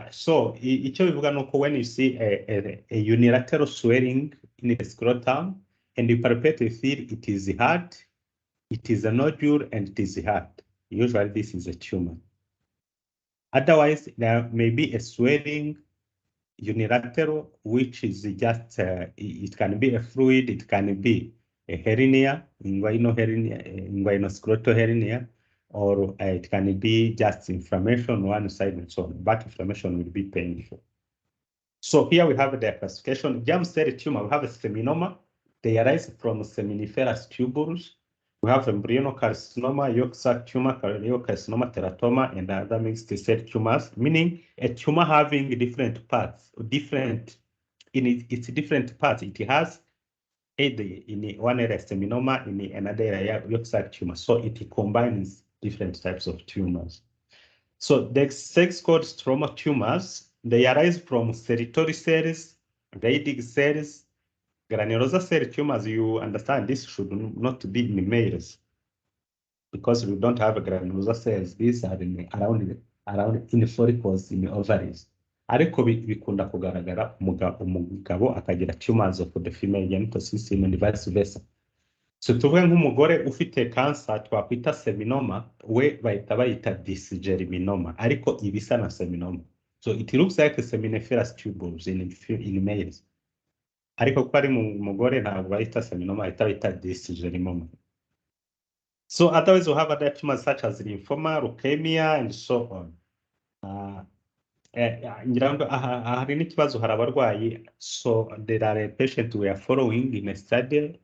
S1: So icyo bivuga nuko when you see a unilateral swelling in the scrotum and you palpate, you feel it is hard, it is a nodule, and it is hard. Usually this is a tumor. Otherwise, there may be a swelling unilateral, which is just, it can be a fluid, it can be a hernia, inguinal hernia, inguinoscrotal hernia, or it can be just inflammation on one side and so on, but inflammation will be painful. So here we have the classification. Germ cell tumor, we have a seminoma. They arise from seminiferous tubules. We have embryonal carcinoma, yolk sac tumor, carcinoma, teratoma, and other mixed cell tumors, meaning a tumor having different parts, different in its different parts. It has either in one area seminoma, in another area yolk sac tumor. So it combines different types of tumors. So the sex called stroma tumors, they arise from sertoli cells, Leydig cells, granulosa cell tumors. You understand this should not be in males because we don't have granulosa cells. These are around in follicles in ovaries. Ariko bikunda kugaragara umugabo akagira tumors of the female genital system and vice versa. So tuvuge nk'umugore ufite cancer twakwita seminoma, we bahita bayita dysgerminoma, ariko ibisa na seminoma. So it looks like a seminiferous tubules in males. Ariko ko ari mu mugore ntabwo bahita seminoma, bahita bayita dysgerminoma. So otherwise we have other tumors such as lymphoma, leukemia, and so on. Ngira ngo hari n'ikibazo hari abarwayi. So there are a patient we are following in a study.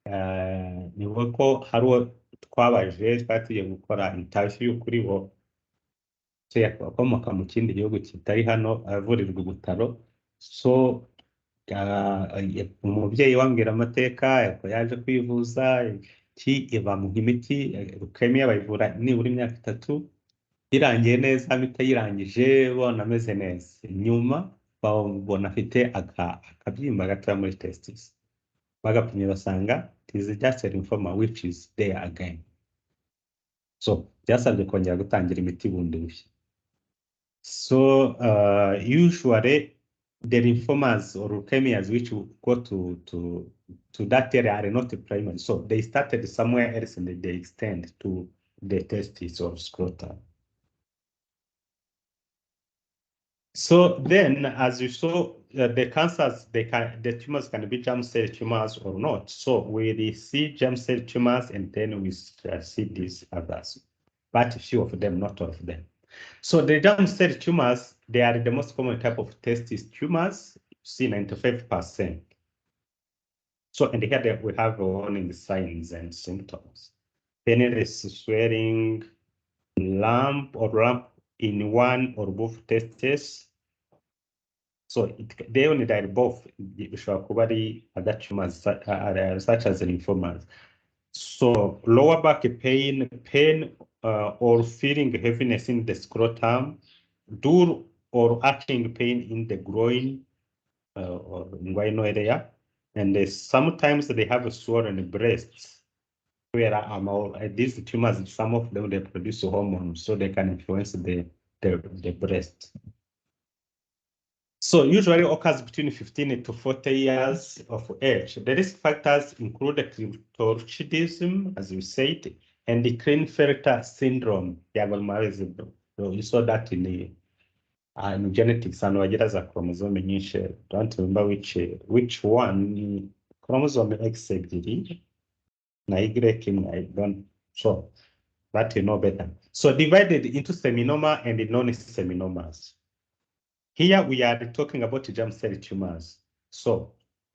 S1: Ni ko hari uwo twabaje twari tugiye gukora interview kuri bo akomoka mu kindi gihugu kitari hano avurirwa ubutaro. So umubyeyi wambwira amateka yaje kwivuza bamuha imiti leukemia bayivura nibura imyaka 3 irangiye neza, bitayirangije bona ameze neza, nyuma babona afite akabyimba gatoya muri testis, bagapimye basanga it is just a lymphoma which is there again. So byasabye kongera gutangira imiti bundi bushya. So usually the lymphomas or leukemias which go to that area are not primary, so they started somewhere else and they extend to the testis or scrotum. So then, as you saw, the cancers, the tumors can be germ cell tumors or not. So we see germ cell tumors and then we see these others, but few of them, not all of them. So the germ cell tumors, they are the most common type of testis tumors, see 95%. So and here we have warning signs and symptoms. Penile swelling, lump in one or both testes. So they only die both other tumors such as lymphomas. So lower back pain or feeling heaviness in the scrotum, dull or arching pain in the groin or inguinal area, and sometimes they have swollen breasts. Where these tumors, some of them they produce hormones, so they can influence the breast. So usually occurs between 15 to 40 years of age. The risk factors include cryptorchidism, as you said, and the Klinefelter syndrome. You saw that in genetics, and wagira za chromosome nyinshi. Don't remember which one. Chromosome X ebyiri na Y I don't so, but you know better. So divided into seminoma and non-seminomas. Here we are talking about germ cell tumors. So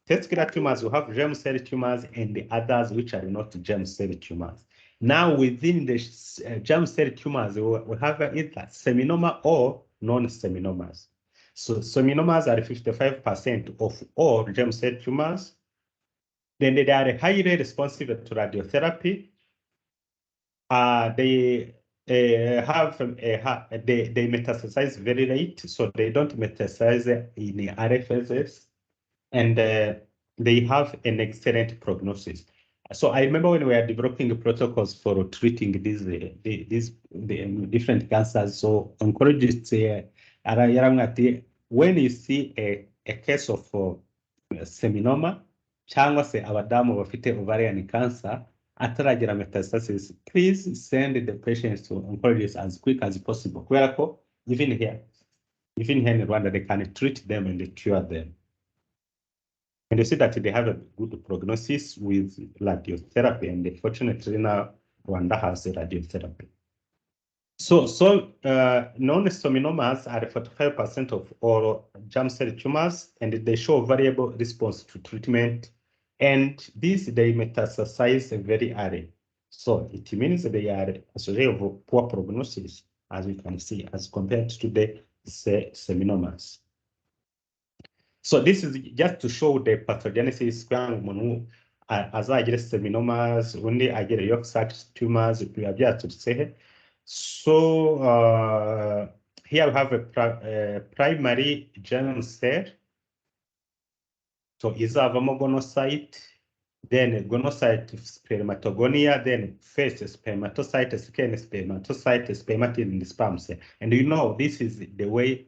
S1: testicular tumors, we have germ cell tumors and the others which are not germ cell tumors. Now within the germ cell tumors, we have either seminoma or non-seminomas. So seminomas are 55% of all germ cell tumors. Then they are highly responsive to radiotherapy. They metastasize very late, so they don't metastasize in the RFSs, and they have an excellent prognosis. So I remember when we were developing protocols for treating these different cancers. So oncologists when you see a case of seminoma cyangwa se abadamu bafite ovarian cancer ataragira metastasis, please send the patients to oncologists as quick as possible. Kubera ko even here in Rwanda, they can treat them and cure them. And you see that they have a good prognosis with radiotherapy, and fortunately now Rwanda has radiotherapy. So non-seminomas are 45% of all germ cell tumors, and they show variable response to treatment. And they metastasize very early. So it means they are associated with poor prognosis, as you can see, as compared to the seminomas. So this is just to show the pathogenesis kwa umuntu azagira seminomas, undi agira yolk sac tumors, biba byaturutse. So here we have a primary germ cell. So izavamo gonocyte, then gonocyte spermatogonia, then first spermatocyte, second spermatocyte, spermatid in the sperm cell. And you know, this is the way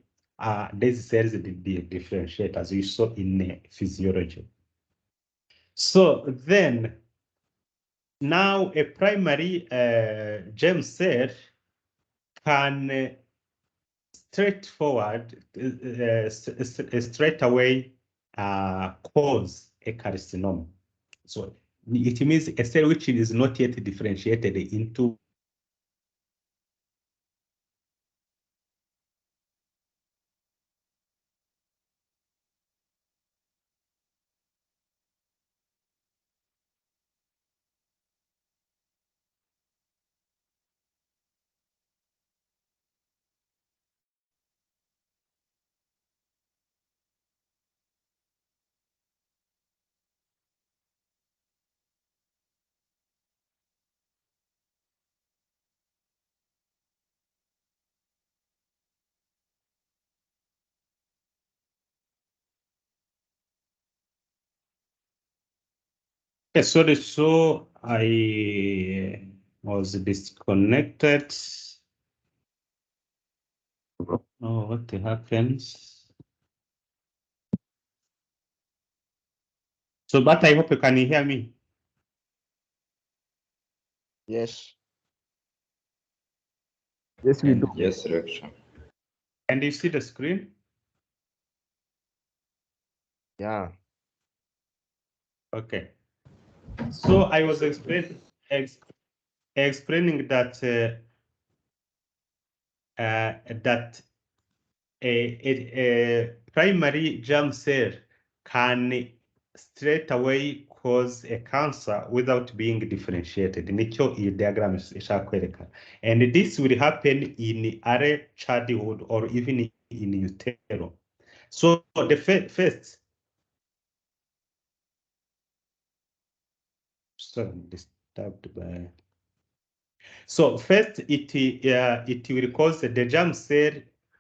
S1: these cells differentiate, as you saw in physiology. So then, now a primary germ cell can straight away cause a carcinoma. So it means a cell which is not yet differentiated into sorry, so I was disconnected. Oh, what happens? So, but I hope you can hear me.
S4: Yes.
S6: Yes, we do.
S7: Yes, Raksha.
S1: And you see the screen?
S4: Yeah.
S1: Okay. So I was explaining that that a primary germ cell can straight away cause a cancer without being differentiated. Nicyo iyi diagram ishaka kwerekana. And this will happen in early childhood or even in utero. So the first, so I'm disturbed by. So first, it will cause the germ cell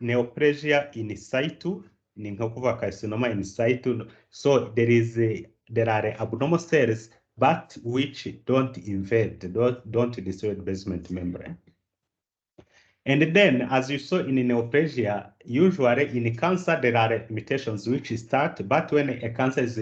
S1: neoplasia in situ, carcinoma in situ. So there are abnormal cells, but which don't invade, don't destroy the basement membrane. And then, as you saw in neoplasia, usually in cancer there are mutations which start, but when a cancer is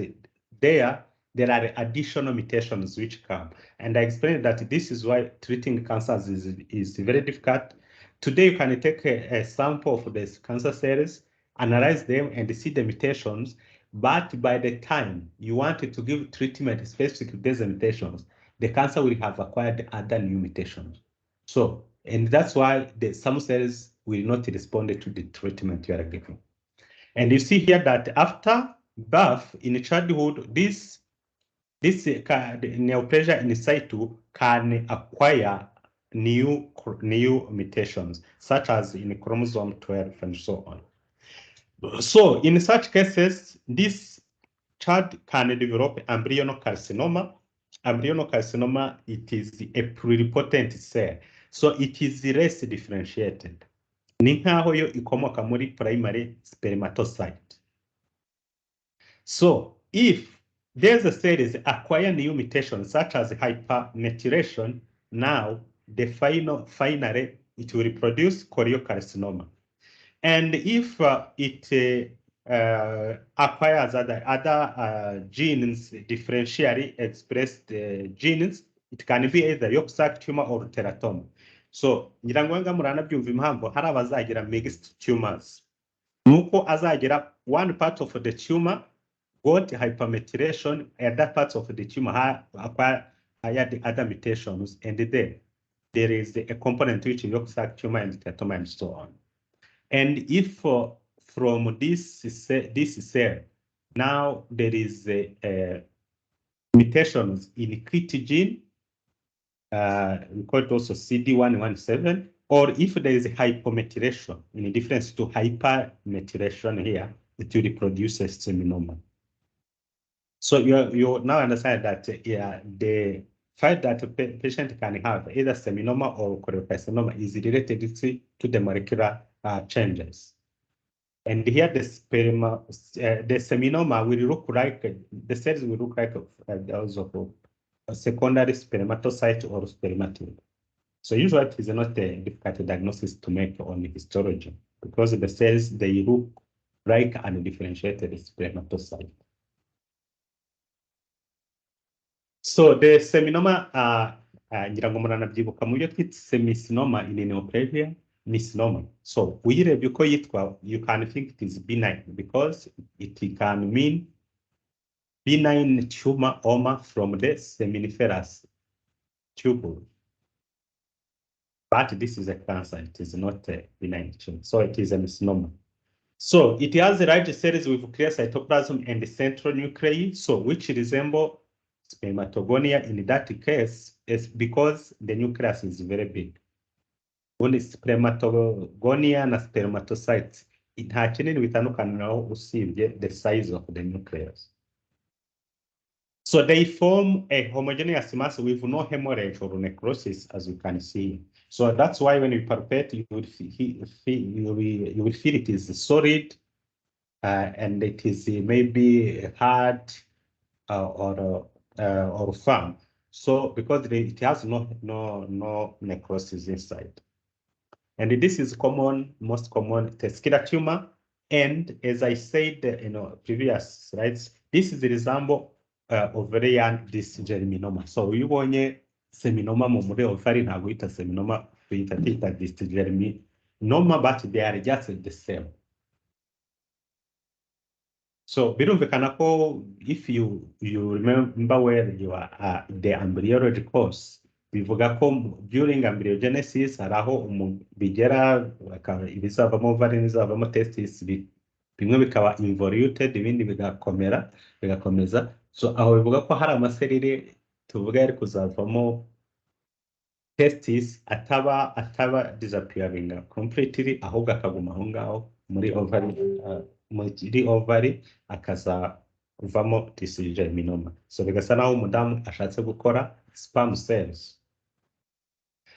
S1: there are additional mutations which come. And I explained that this is why treating cancers is very difficult. Today, you can take a sample of the cancer cells, analyze them, and see the mutations. But by the time you want to give treatment specific to these mutations, the cancer will have acquired other new mutations. So, and that's why some cells will not respond to the treatment you are giving. And you see here that after birth in childhood, this neoplasia in situ can acquire new mutations, such as in chromosome 12 and so on. So in such cases, this child can develop embryonal carcinoma. Embryonal carcinoma, it is a pluripotent cell, so it is less differentiated. Ni nkaho yo ikomoka muri primary spermatocyte. So if these cells acquire new mutations such as hypermethylation. Now, finally, it will produce choriocarcinoma. And if it acquires other genes, differentially expressed genes, it can be either yolk sac tumor or teratoma. So, ngira ngo nga muranabyumva impamvu hari abazagira mixed tumors. Nuko azagira one part of the tumor got hypermethylation, other parts of the tumor acquire other mutations, and then there is a component which is yolk sac tumor and teratoma and so on. And if from this cell, now there is mutations in KIT gene, we call it also CD117, or if there is hypomethylation, in difference to hypermethylation here, it will produce a seminoma. So you now understand that the fact that a patient can have either seminoma or choriocarcinoma is related to the molecular changes. And here the seminoma will look like, the cells will look like those of a secondary spermatocyte or spermatid. So usually it is not a difficult diagnosis to make on histology because the cells, they look like undifferentiated spermatocyte. So the seminoma, ngira ngo muranabyibuka mu byo twita semisinoma in neoplasia, misnomer. So uyirebye uko yitwa, you can think it is benign because it can mean benign tumor from the seminiferous tubule. But this is a cancer, it is not a benign tumor. So it is a misnomer. So it has large cells with clear cytoplasm and central nuclei, so which resemble spermatogonia in that case is because the nucleus is very big. Only spermatogonia na spermatocytes, nta kinini bitandukanaho usibye the size of the nucleus. So they form a homogeneous mass with no hemorrhage or necrosis, as you can see. So that's why when you palpate, you will feel it is solid, and it is maybe hard or firm. So because it has no necrosis inside. And this is common, most common testicular tumor. And as I said in previous slides, this is the example ovarian dysgerminoma. So you want seminoma muri ovary ntabwo yita seminoma, tuyita dysgerminoma, but they are just the same. So birumvikana ko if you remember where you are the embryology course, bivuga ko during embryogenesis haraho bigera ibizavamo ovary n'izavamo testis, bimwe bikaba involuted ibindi bigakomeza. So aho bivuga ko hari amaserire tuvuga yari kuzavamo testis ataba disappearing completely, ahubwo akaguma aho ngaho muri ovary akazavamo dysgerminoma. So bigasa naho umudamu ashatse gukora sperm cells.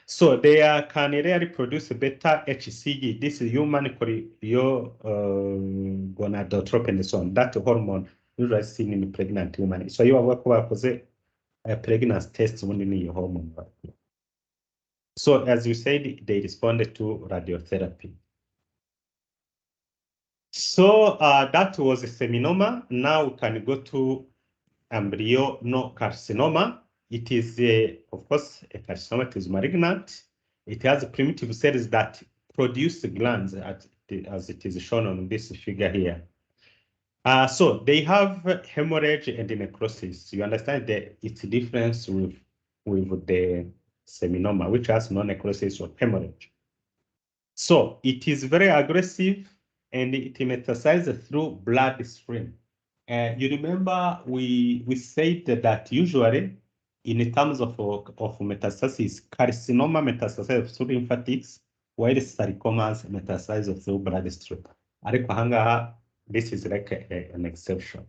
S1: So they can really produce beta HCG. This is human gonadotropin and so on. That hormone usually seen in pregnant women. So you are working a pregnancy test when you need your hormone. So as you said, they responded to radiotherapy. So that was a seminoma. Now we can go to embryocarcinoma. It is, of course, a carcinoma. It is malignant. It has primitive cells that produce glands, as it is shown on this figure here. So they have hemorrhage and necrosis. You understand its difference with the seminoma, which has no necrosis or hemorrhage. So it is very aggressive and it metastasizes through bloodstream. You remember we said that usually in terms of metastasis, carcinoma metastasizes through lymphatics, while sarcomas metastasize through bloodstream. Ariko ahangaha, this is like an exception.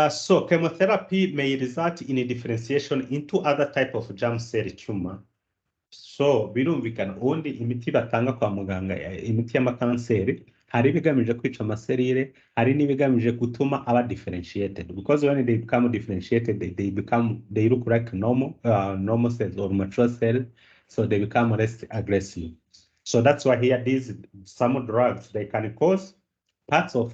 S1: So chemotherapy may result in a differentiation into other type of germ cell tumor. So birumvikana ubundi imiti batanga kwa muganga, imiti y'amakanseri hari ibigamije kwica amaserire, hari n'ibigamije gutuma aba differentiated, because when they become differentiated they look like normal cells or mature cells, so they become less aggressive. So that's why here some drugs, they can cause parts of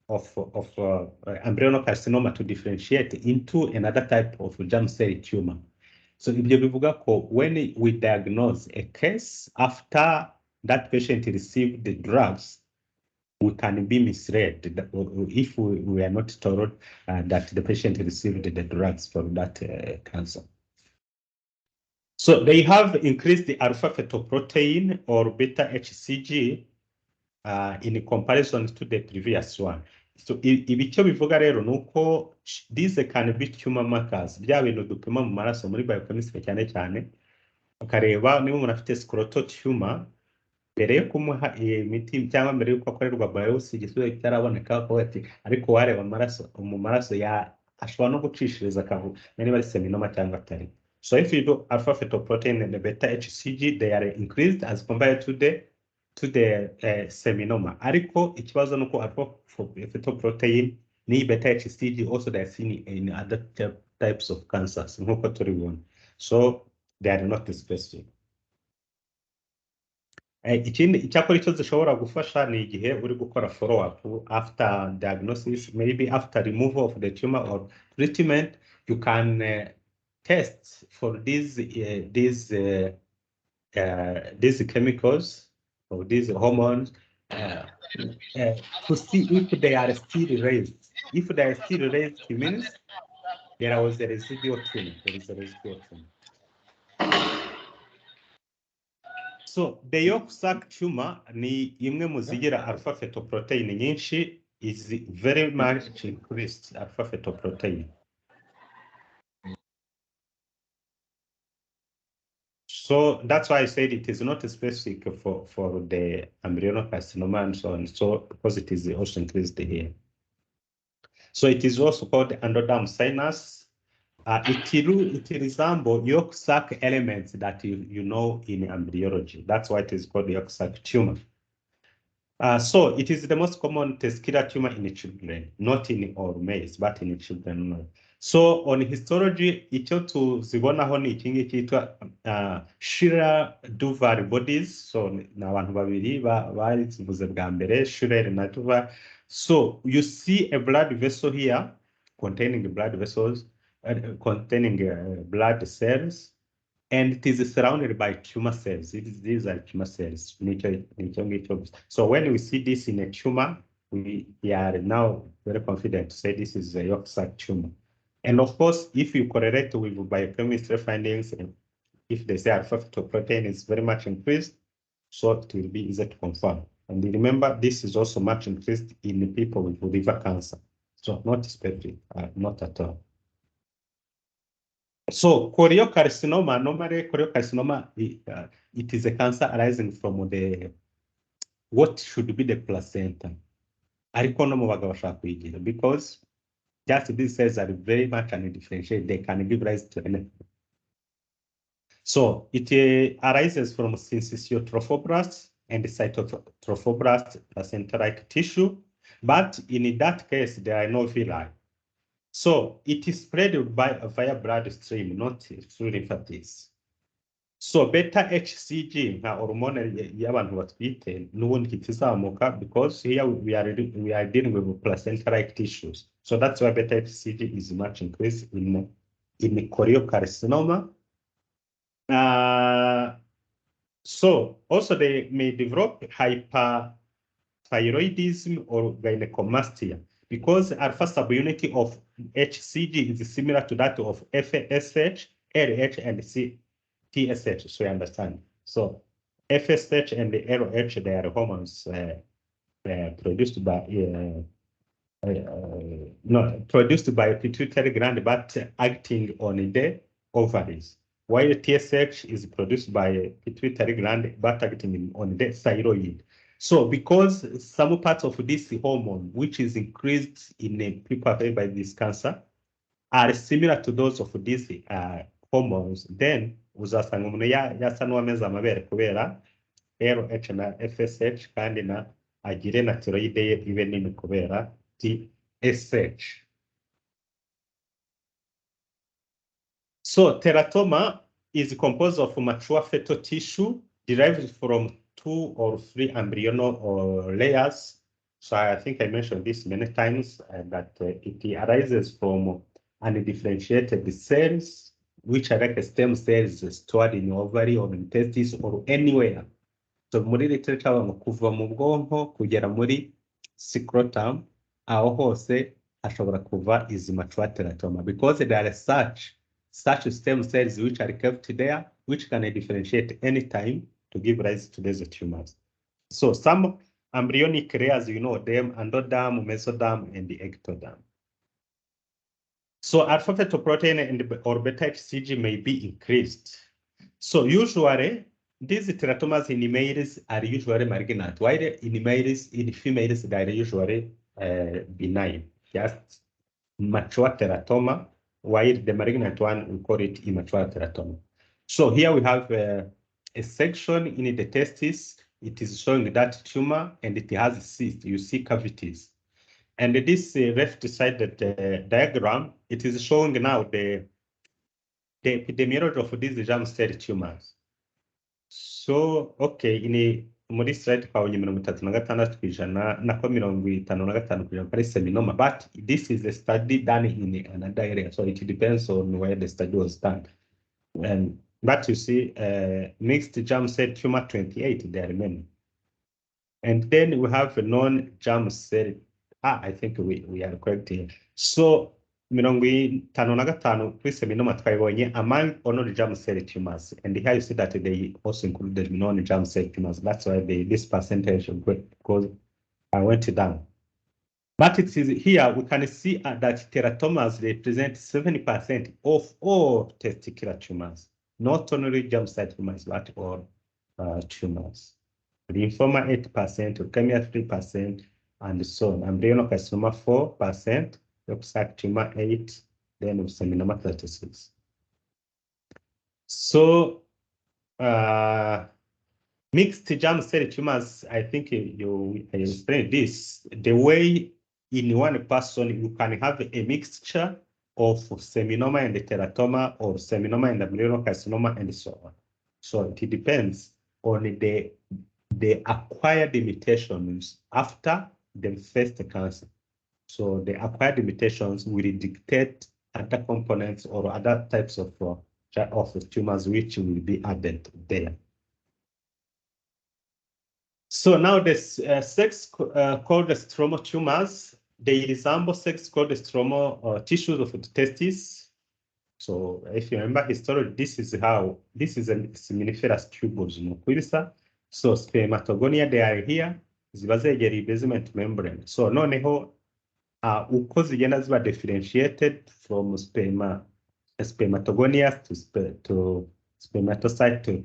S1: embryonal carcinoma to differentiate into another type of germ cell tumor. So ibyo bivuga ko when we diagnose a case after that patient received the drugs, we can be misled if we are not told that the patient received the drugs for that cancer. So they have increased the alpha fetoprotein or beta HCG in comparison to the previous one. So ibicho bivuga rero nuko these can be tumor markers, bya bintu dupima mu maraso muri biochemistry cyane cyane, ukareba niba umuntu afite sclerotal tumor, mbere yo kumuha imiti cyangwa mbere yuko akorerwa biopsy igisubizo cyaraboneka ko ati ariko wareba mu maraso ya ashobora no gucishiriza akavu niba ari seminoma cyangwa atari. So if you do alpha fetoprotein and the beta HCG, they are increased as compared to the seminoma. Ariko ikibazo nuko alpha fetoprotein ni beta HCG also they are seen in other types of cancers nkuko turibona. So they are not specific. Ikindi icyakora icyo zishobora gufasha ni igihe uri gukora follow up after diagnosis, maybe after removal of the tumor or treatment, you can test for these chemicals or these hormones to see if they are still raised. If they are still raised, it means there was a residual tumor. There is a residual tumor. So the yolk sac tumor ni imwe mu zigira alpha fetoprotein nyinshi, is very much increased alpha fetoprotein. So that's why I said it is not specific for the embryonal carcinoma and so on, so because it is also increased here. So it is also called endoderm sinus. It resembles yolk sac elements that you know in embryology. That's why it is called yolk sac tumor. So it is the most common testicular tumor in children, not in all males, but in children. So on histology, icyo tuzibonaho ni iki ngiki cyitwa Schiller-Duval bodies. So ni abantu babiri bazivuze bwa mbere, Schiller na Duval. So you see a blood vessel here containing blood vessels, containing blood cells, and it is surrounded by tumor cells. These are tumor cells. So when we see this in a tumor, we are now very confident to say this is a yolk sac tumor. And of course, if you correlate with biochemistry findings, and if they say alpha fetoprotein is very much increased, so it will be easy to confirm. And remember, this is also much increased in people with liver cancer. So not specific, not at all. So choriocarcinoma, normally choriocarcinoma, it is a cancer arising from what should be the placenta. Ariko no mu bagabo bashaka kuyigira, because just these cells are very much undifferentiated. They can give rise to anything. So it arises from syncytiotrophoblasts and cytotrophoblast placenta-like tissue, but in that case, there are no villi. So it is spread via bloodstream, not through lymphatics. So beta HCG nka hormone y'abantu batwite n'ubundi kitizamuka, because here we are dealing with placenta-like tissues. So that's why beta HCG is much increased in choriocarcinoma. So also they may develop hyperthyroidism or gynecomastia, because alpha subunit of HCG is similar to that of FSH, LH, and TSH. So you understand. So FSH and the LH, they are hormones produced by pituitary gland, but acting on the ovaries. While TSH is produced by pituitary gland, but acting on the thyroid. So because some parts of this hormone, which is increased in people affected by this cancer, are similar to those of these hormones, then uzasanga umuntu yasa n'uwameze amabere kubera LH na FSH kandi na agire na tiroide ye ibe nini kubera TSH. So teratoma is composed of mature fetal tissue derived from 2 or 3 embryonal layers. So I think I mentioned this many times, that it arises from undifferentiated cells, which are like stem cells stored in ovary or in testes or anywhere. So muri literature kuva mu bwonko kugera muri scrotum, aho hose hashobora kuva izi mature teratoma, because there are such stem cells which are kept there, which can differentiate anytime to give rise to these tumors. So some embryonic layers, you know them, endoderm, mesoderm, and the ectoderm. So alpha fetoprotein and or beta HCG may be increased. So usually, these teratomas in males are usually malignant, while in males, in females, they are usually benign, just mature teratoma, while the malignant one, we call it immature teratoma. So here we have a section in the testis. It is showing that tumor, and it has cyst. You see cavities. And this left-sided diagram, it is showing now the epidemiology of these germ cell tumors. So, okay, muri slide twabonye 36% nako 55% kuri seminoma, but this is a study done in another area, so it depends on where the study was done. But you see, mixed germ cell tumor 28, they are remaining. And then we have a non-germ cell. I think we are correct here. So 55 kuri seminoma twabonye among only germ cell tumors, and here you see that they also included non-germ cell tumors. That's why this percentage went down. But it is here we can see that teratomas represent 70% of all testicular tumors, not only germ cell tumors, but all tumors. Lymphoma 8%, leukemia 3%, and so on. Adenocarcinoma 4%, sac tumor 8%, then seminoma 36%. So mixed germ cell tumors, I think you explained this. The way in one person you can have a mixture of seminoma and teratoma, or seminoma and adenocarcinoma, and so on. So it depends on the acquired mutations after the first cancer. So the acquired mutations will dictate other components or other types of tumors which will be added there. So now this sex-called stromal tumors, they resemble sex-called stromal tissues of the testis. So if you remember historically, this is a seminiferous tubules. So spermatogonia, they are here, ziba zegereye basement membrane. So noneho uko zigenda ziba differentiated from spermatogonia to spermatocyte to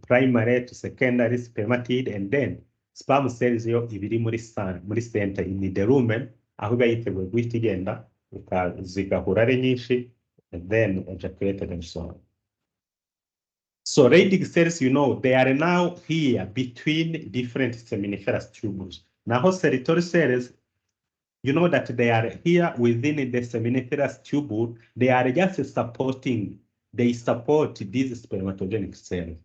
S1: primary to secondary spermatid, and then sperm cells yo ibiri muri center in the lumen, aho iba yiteguye guhita igenda zigahura ari nyinshi, and then ejaculated and so on. So Leydig cells, they are now here between different seminiferous tubules. Now sertoli cells, that they are here within the seminiferous tubule. They are just supporting, they support these spermatogenic cells.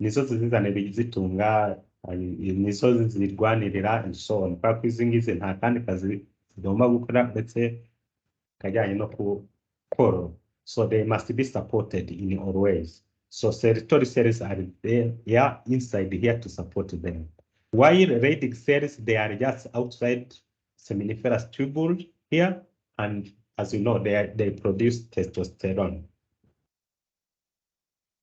S1: Nizo zizana bizitunga, nizo zirwanirira, and so on. Kwa izi ngizi nta kandi kazi zigomba gukora ndetse kajyanye no korora. So they must be supported in all ways. So sertoli cells are there, inside here to support them. While Leydig cells, they are just outside seminiferous tubule here, and as you know, they produce testosterone.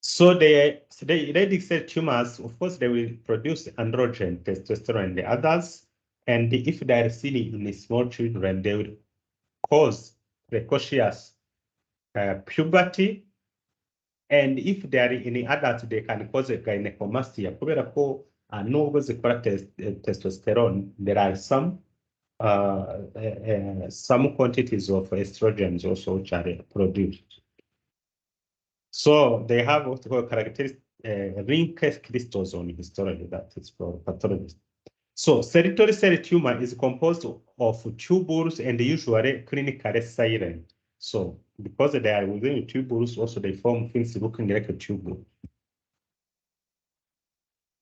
S1: So the Leydig cell tumors, of course, they will produce androgen, testosterone, and the others. And if they are seen in small children, they will cause precocious puberty. And if they are in adults, they can cause a gynecomastia. Nubwo zikora testosterone, there are some quantities of estrogens also which are produced. So they have what we call characteristic ring crystals on histology, that is for pathologists. So sertoli cell tumor is composed of tubules and usually clinically silent. So because they are within tubules, also they form things looking like a tubule.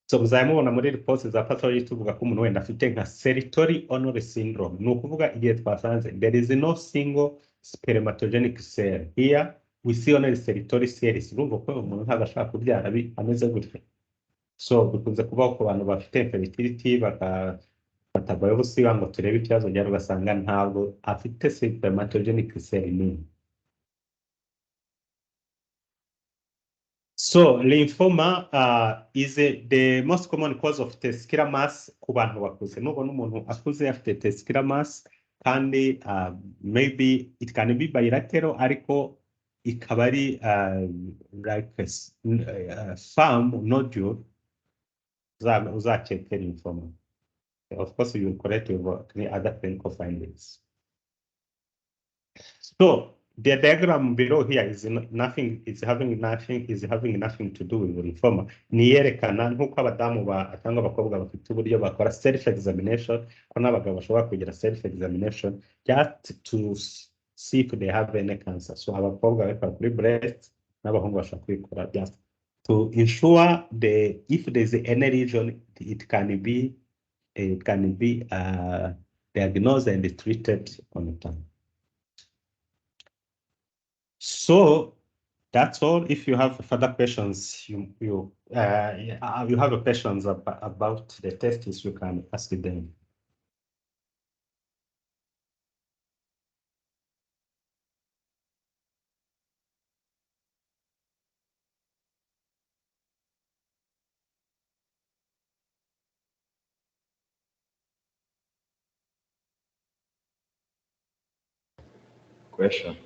S1: So muzamubona muri reports za pathology tuvuga ko umuntu wenda afite nka sertoli only syndrome. Ni ukuvuga igihe twasanze there is no single spermatogenic cell. Here we see only sertoli cells. Urumva ko umuntu ntabwo ashaka kubyara ameze gutya. So bikunze kubaho ku bantu bafite infertility bafata biopsy ngo turebe ikibazo cyari ugasanga ntabwo afite spermatogenic cell nini. So lymphoma is the most common cause of testicular mass ku bantu bakuze. Nubona umuntu akuze afite testicular mass kandi maybe it can be bilateral ariko ikaba ari like a firm nodule uzacheke lymphoma. Of course you will correct with other clinical findings. So the diagram below here is having nothing to do with lymphoma. Niyerekana nkuko abadamu cyangwa abakobwa bafite uburyo bakora self examination, ko n'abagabo bashobora kugira self examination just to see if they have any cancer. So abakobwa bakora kuri breast n'abahungu bashobora kubikora just to ensure if there is any lesion it can be diagnosed and treated on time. So that's all. If you have further questions, you have questions about the tests, you can ask them.
S6: Question.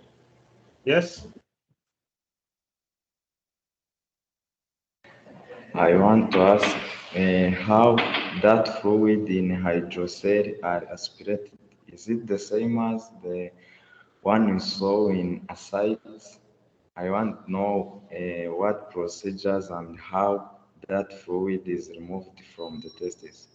S1: Yes.
S6: I want to ask how that fluid in hydrocele are aspirated. Is it the same as the one you saw in ascites? I want to know what procedures and how that fluid is removed from the testes.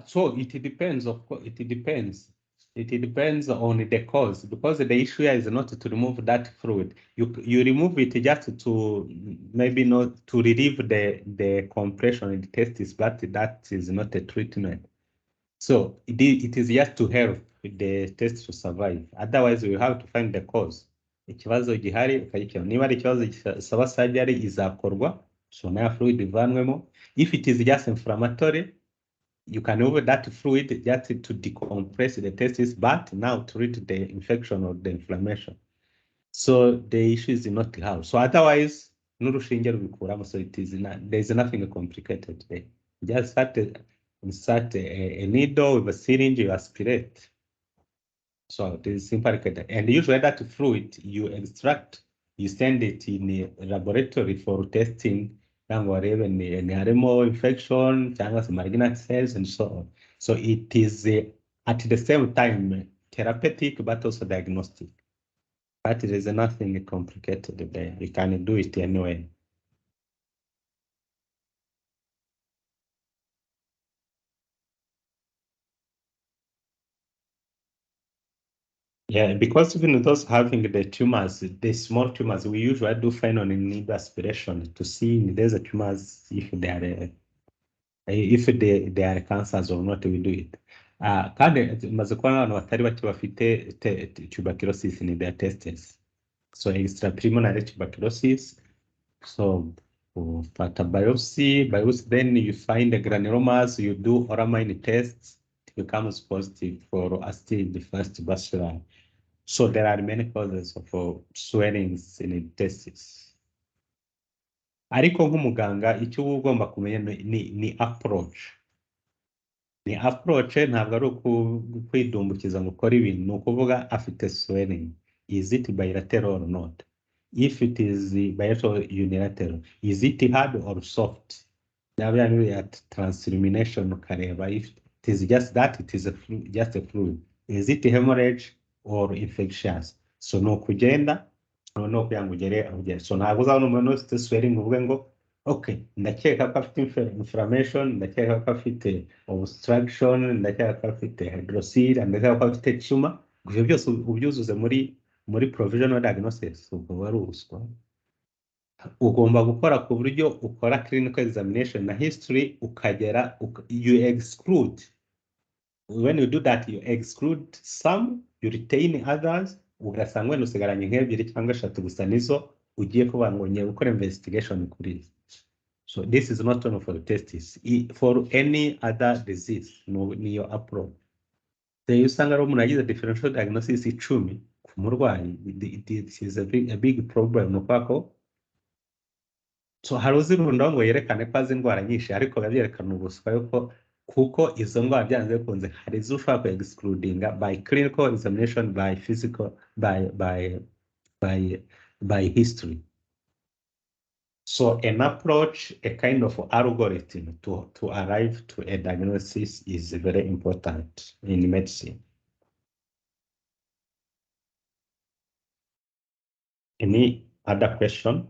S1: So it depends, of course, it depends. It depends on the cause, because the issue here is not to remove that fluid. You remove it just to maybe not to relieve the compression in the testis, but that is not a treatment. So it is just to help the test to survive. Otherwise, we have to find the cause. Ikibazo gihari ukagikemura. Niba ari ikibazo gisaba surgery izakorwa, so na fluid ivanwemo. If it is just inflammatory, you can remove that fluid just to decompress the testis, but now treat the infection or the inflammation. So the issue is not how. So otherwise, n'urushinge rubikuramo, so there is nothing complicated there. Just insert a needle with a syringe, you aspirate. So it is simple. And usually that fluid you extract, you send it in a laboratory for testing, whatever, any animal infection, malignant cells, and so on. So it is at the same time therapeutic, but also diagnostic. But there is nothing complicated there. You can do it anyway. Yeah, because even those having the tumors, the small tumors, we usually do final needle aspiration to see if there's a tumors, if they are cancers or not, we do it. Kandi maze kubona abantu batari bake bafite tuberculosis in their testes. So extrapulmonary tuberculosis. So after biopsy, then you find the granulomas, you do oramine tests, it becomes positive for the first bachelor. So there are many causes of swellings in the testes. Ariko nk'umuganga icyo uba ugomba kumenya ni approach. Ni approach ntabwo ari kwidumbukiza ngo ukore ibintu, ni ukuvuga afite swelling. Is it bilateral or not? If it is bilateral unilateral, is it hard or soft? At transillumination ukareba if it is just that, it is just a fluid. Is it hemorrhage or infectious? So no kugenda no kugira ngo ugere. So ntabwo uzabona umuntu ufite swelling uvuge ngo Okay, ndakeka ko afite inflammation, ndakeka ko afite obstruction, ndakeka ko afite hydrocele, ndakeka ko afite tumor. Ibyo byose ubyuzuze muri provisional diagnosis, ubwo wari ubuswa. Ugomba gukora ku buryo ukora clinical examination na history ukagera you exclude. When you do that, you exclude some, you retain others, ugasanga wenda usigaranye nk'ebyiri cyangwa eshatu gusa nizo ugiye kuba ngo ngiye gukora investigation kuri izi. So this is not only for the testis, for any other disease, ni your approach. Iyo usanga ari umuntu yagize differential diagnosis 10 ku murwayi, it is a big problem, ni ukuvuga ko so hari uzirundaho ngo yerekane ko azi indwara nyinshi ariko babyerekana ubuswa yuko kuko izo ndwara byanze bikunze hari izo ushobora ku excludinga by clinical examination, by physical, by history. So an approach, a kind of algorithm to arrive to a diagnosis is very important in medicine. Any other question?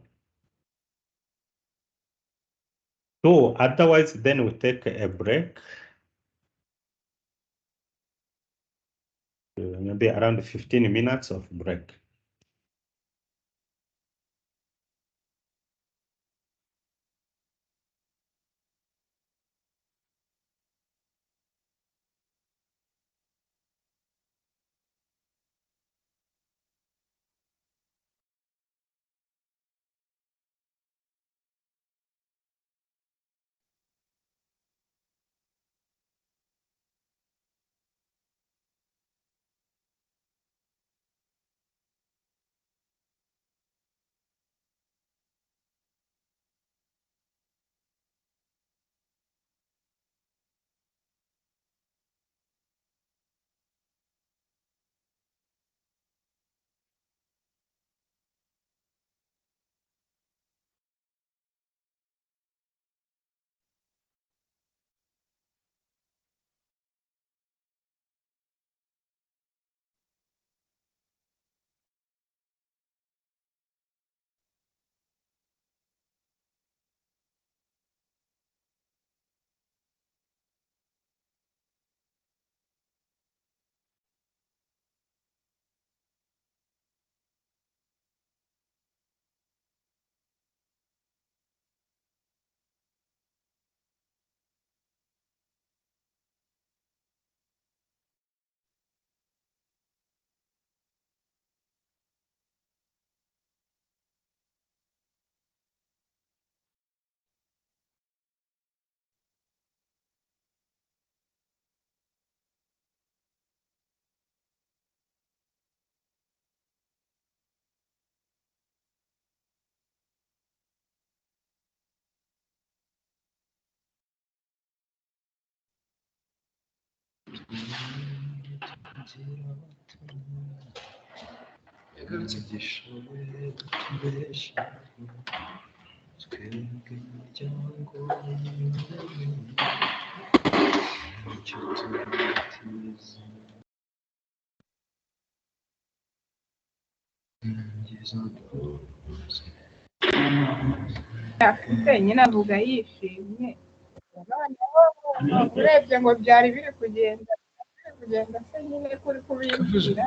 S1: So otherwise, then we take a break. Maybe around 15 minutes of break.
S7: afite nyine avuga yishimye noneho urebye ngo byari biri kugenda se nyine kuri kubimbwira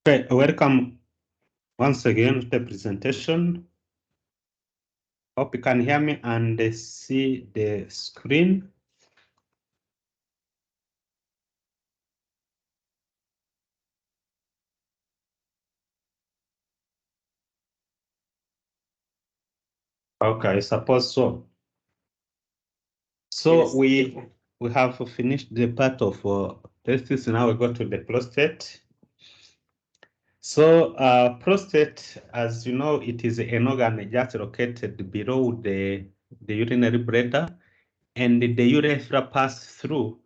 S1: Okay, welcome once again to the presentation. Hope you can hear me and see the screen. Okay, I suppose so. So
S8: Yes.
S1: we have finished the part of testes. Now we go to the prostate. So prostate, as you know, it is an organ just located below the urinary bladder, and the urethra pass through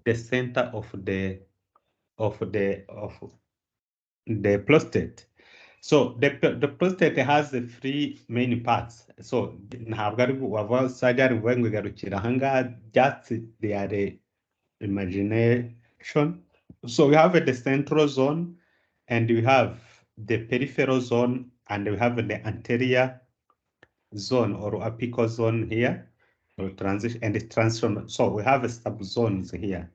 S1: the center of the prostate. So the prostate has the three main parts. So ntabwo ari wava surgery ngo igarukira ahangaha, just they are the imagination. So we have the central zone, and we have the peripheral zone, and we have the anterior zone or apical zone here, or transition and the transition. So we have subzones here.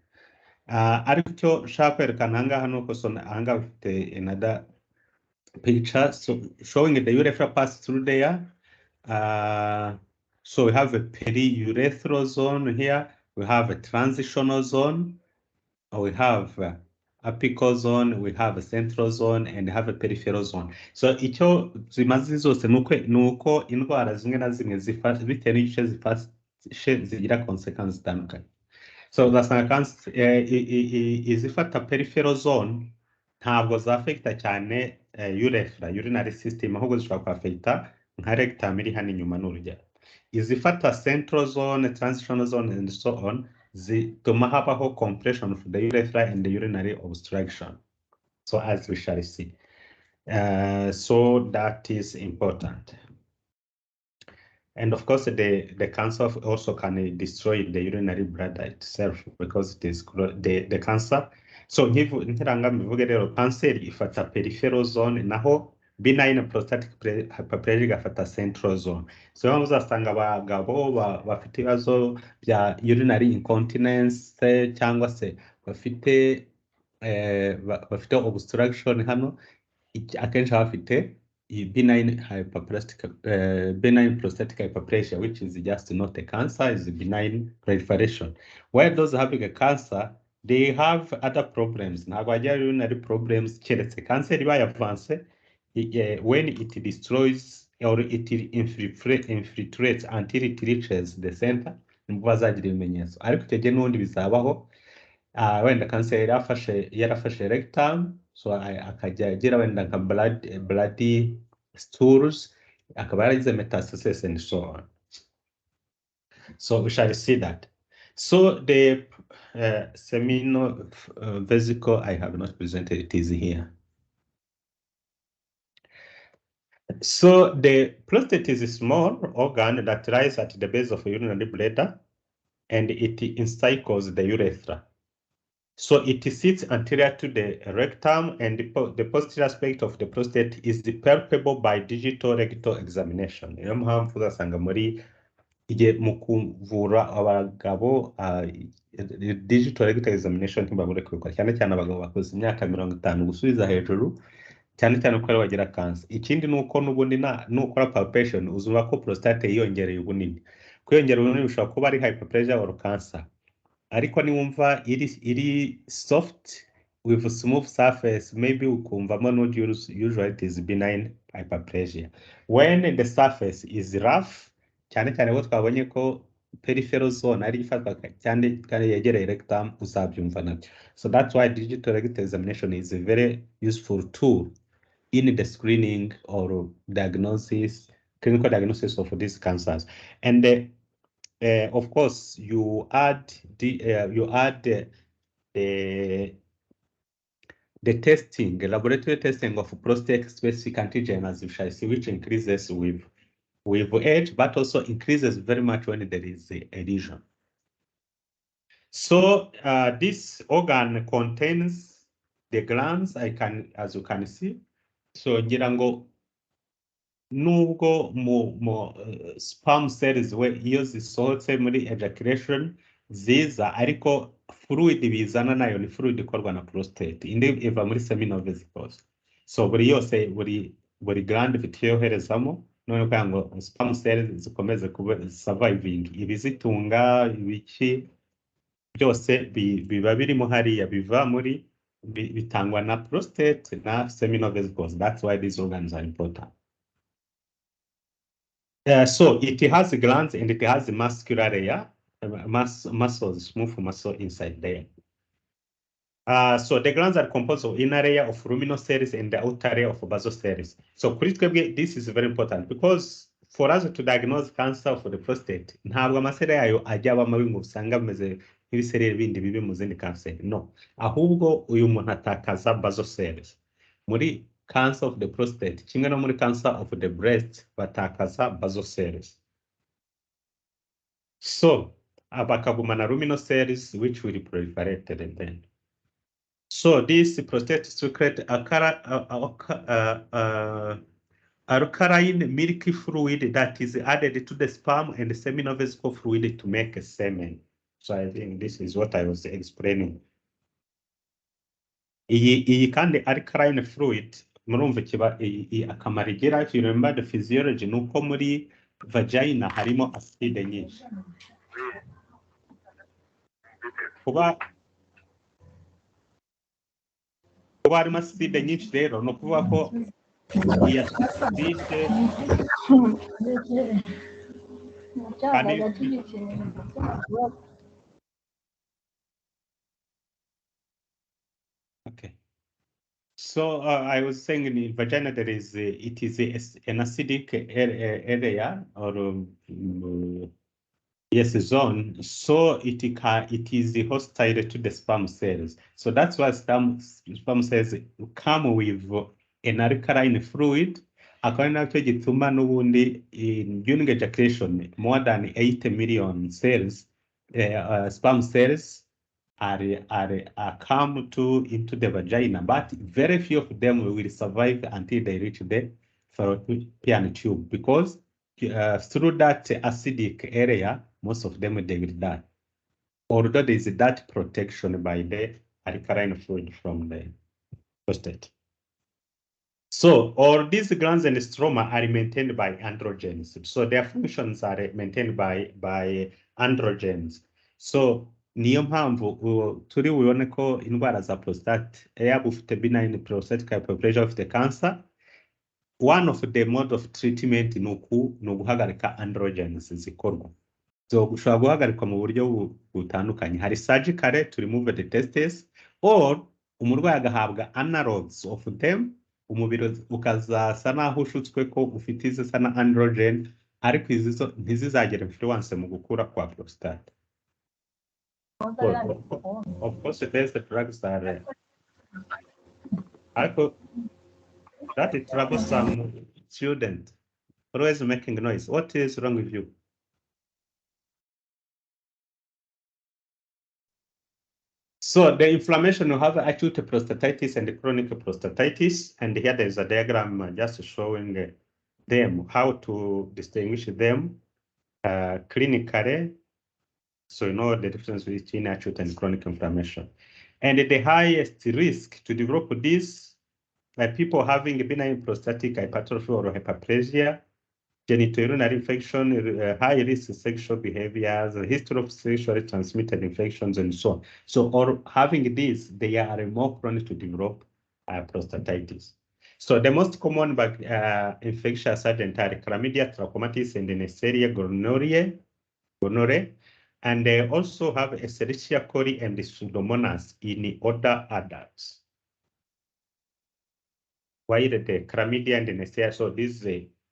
S1: Aricyo nshaka kwerekana ahangaha nuko so ahangaha bafite another picture, so showing the urethra pass through there. So we have a periurethral zone here, we have a transitional zone, we have apical zone, we have a central zone, and have a peripheral zone. So icyo zimaze zose nuko indwara zimwe na zimwe bitewe n'igice zifashe zigira consequences zitandukanye. So ugasanga izifata peripheral zone ntabwo zafekita cyane urethra, urinary system, ahubwo zishobora kwafekita nka rectum iri hano inyuma n'urugero. Izifata central zone, transitional zone, and so on, zituma habaho compression of the urethra and the urinary obstruction. So as we shall see. So that is important. And of course, the cancer also can destroy the urinary bladder itself because it is the cancer. So nkiranga mbivuge rero cancer ifata peripheral zone, naho benign prostatic hyperplasia igafata central zone. So bamwe uzasanga abagabo bafite ibibazo bya urinary incontinence cyangwa se bafite obstruction hano, akenshi bafite benign prostatic hyperplasia, which is just not a cancer, is a benign proliferation. While those having a cancer, they have other problems. Ntabwo bagira urinary problems, keretse cancer ibaye advance when it destroys or it infiltrates until it reaches the center, nibwo bazagira ibimenyetso. Ariko icyo gihe n'ubundi bizabaho. Wenda cancer yarafashe rectum, so akajya agira wenda nka bloody stools, akaba yaragize metastasis and so on. So we shall see that. So the seminal vesicle, I have not presented, it is here. So the prostate is a small organ that lies at the base of a urinary bladder, and it encircles the urethra. So it sits anterior to the rectum, and the posterior aspect of the prostate is palpable by digital rectal examination. Niyo mpamvu uzasanga muri mu kuvura abagabo digital rectal examination ntibabure kubikora, cyane cyane abagabo bakoze imyaka 50 gusubiza hejuru, cyane cyane ko bagira cancer. Ikindi nuko n'ubundi nukora palpation uzumva ko prostate yiyongereye ubunini. Kwiyongera ubunini bishobora kuba ari hyperplasia or cancer. Ariko niwumva iri soft with a smooth surface, maybe ukumvamo nodules, usually it is benign hyperplasia. When the surface is rough, cyane cyane bo twabonye ko peripheral zone ari ifatwa cyane kandi yegereye rectum, uzabyumva nabyo. So that's why digital rectal examination is a very useful tool in the screening or diagnosis, clinical diagnosis of these cancers. And of course, you add the testing, the laboratory testing of prostate-specific antigen, as you shall see, which increases with age, but also increases very much when there is a lesion. So this organ contains the glands, as you can see. So ngira ngo nubwo mu sperm cells we iyo zisohotse muri ejaculation ziza, ariko fluid bizana nayo ni fluid ikorwa na prostate, indi iva muri seminal vesicles. so buri yose buri gland ifite iyo yoherezamo none kugira ngo sperm cells zikomeze kuba surviving ibizitunga ibiki byose biba birimo hariya biva muri bitangwa na prostate na seminal vesicles. That's why these organs are important. So it has glands and it has a muscular layer, muscles, smooth muscle inside there. So the glands are composed of inner layer of luminal cells and the outer layer of basal cells. So this is very important because for us to diagnose cancer of the prostate, ntabwo amasere yayo ajya aba mabi ngo usanga ameze nk'ibisereri bindi bibi mu zindi kanseri. No, ahubwo uyu muntu atakaza basal cells. Muri cancer of the prostate, kimwe no muri cancer of the breast, batakaza basal cells. So bakagumana luminal cells which will proliferate and then. So this prostate secrete alkaline milky fluid that is added to the sperm and the seminal vesicle fluid to make a semen. So I think this is what I was explaining. Iyi kandi alkaline fluid murumva kiba akamaro igira. If you remember the physiology, nuko muri vagina harimo acide nyinshi. Kuba harimo acide nyinshi rero no kuvuga ko iyi acide okay. So I was saying in the vagina there is it is an acidic area or yes, zone. So it is hostile to the sperm cells. So that's why sperm cells come with an alkaline fluid. According to gituma n'ubundi during ejaculation more than 80 million cells, sperm cells are come into the vagina, but very few of them will survive until they reach the fallopian tube because through that acidic area, most of them they will die. Although there is that protection by the alkaline fluid from the prostate. So all these glands and stroma are maintained by androgens. So their functions are maintained by androgens. So niyo mpamvu turi bubone ko indwara za prostate yaba ufite benign prostatic hyperplasia ufite cancer, one of the mode of treatment ni uguhagarika androgens zikorwa. So ushobora guhagarikwa mu buryo butandukanye. Hari surgical to remove the testes or umurwayi agahabwa analogs of them, umubiri ukazasa naho ushutswe ko ufite izisa na androgen ariko izizo ntizizagera influence mu gukura kwa prostate. Of course, there's the drugs that that is troublesome student. Always making noise. What is wrong with you? So the inflammation, you have acute prostatitis and chronic prostatitis. And here there's a diagram just showing them, how to distinguish them clinically. So you know the difference between acute and chronic inflammation. And the highest risk to develop this people having benign prostatic hypertrophy or hyperplasia, genitourinary infection, high risk sexual behaviors, history of sexually transmitted infections, and so on. So, or having this, they are more prone to develop prostatitis. So the most common infectious agent are chlamydia, trachomatis, and Neisseria gonorrhea. And they also have Escherichia coli and Pseudomonas in older adults. While the chlamydia and the Neisseria, so these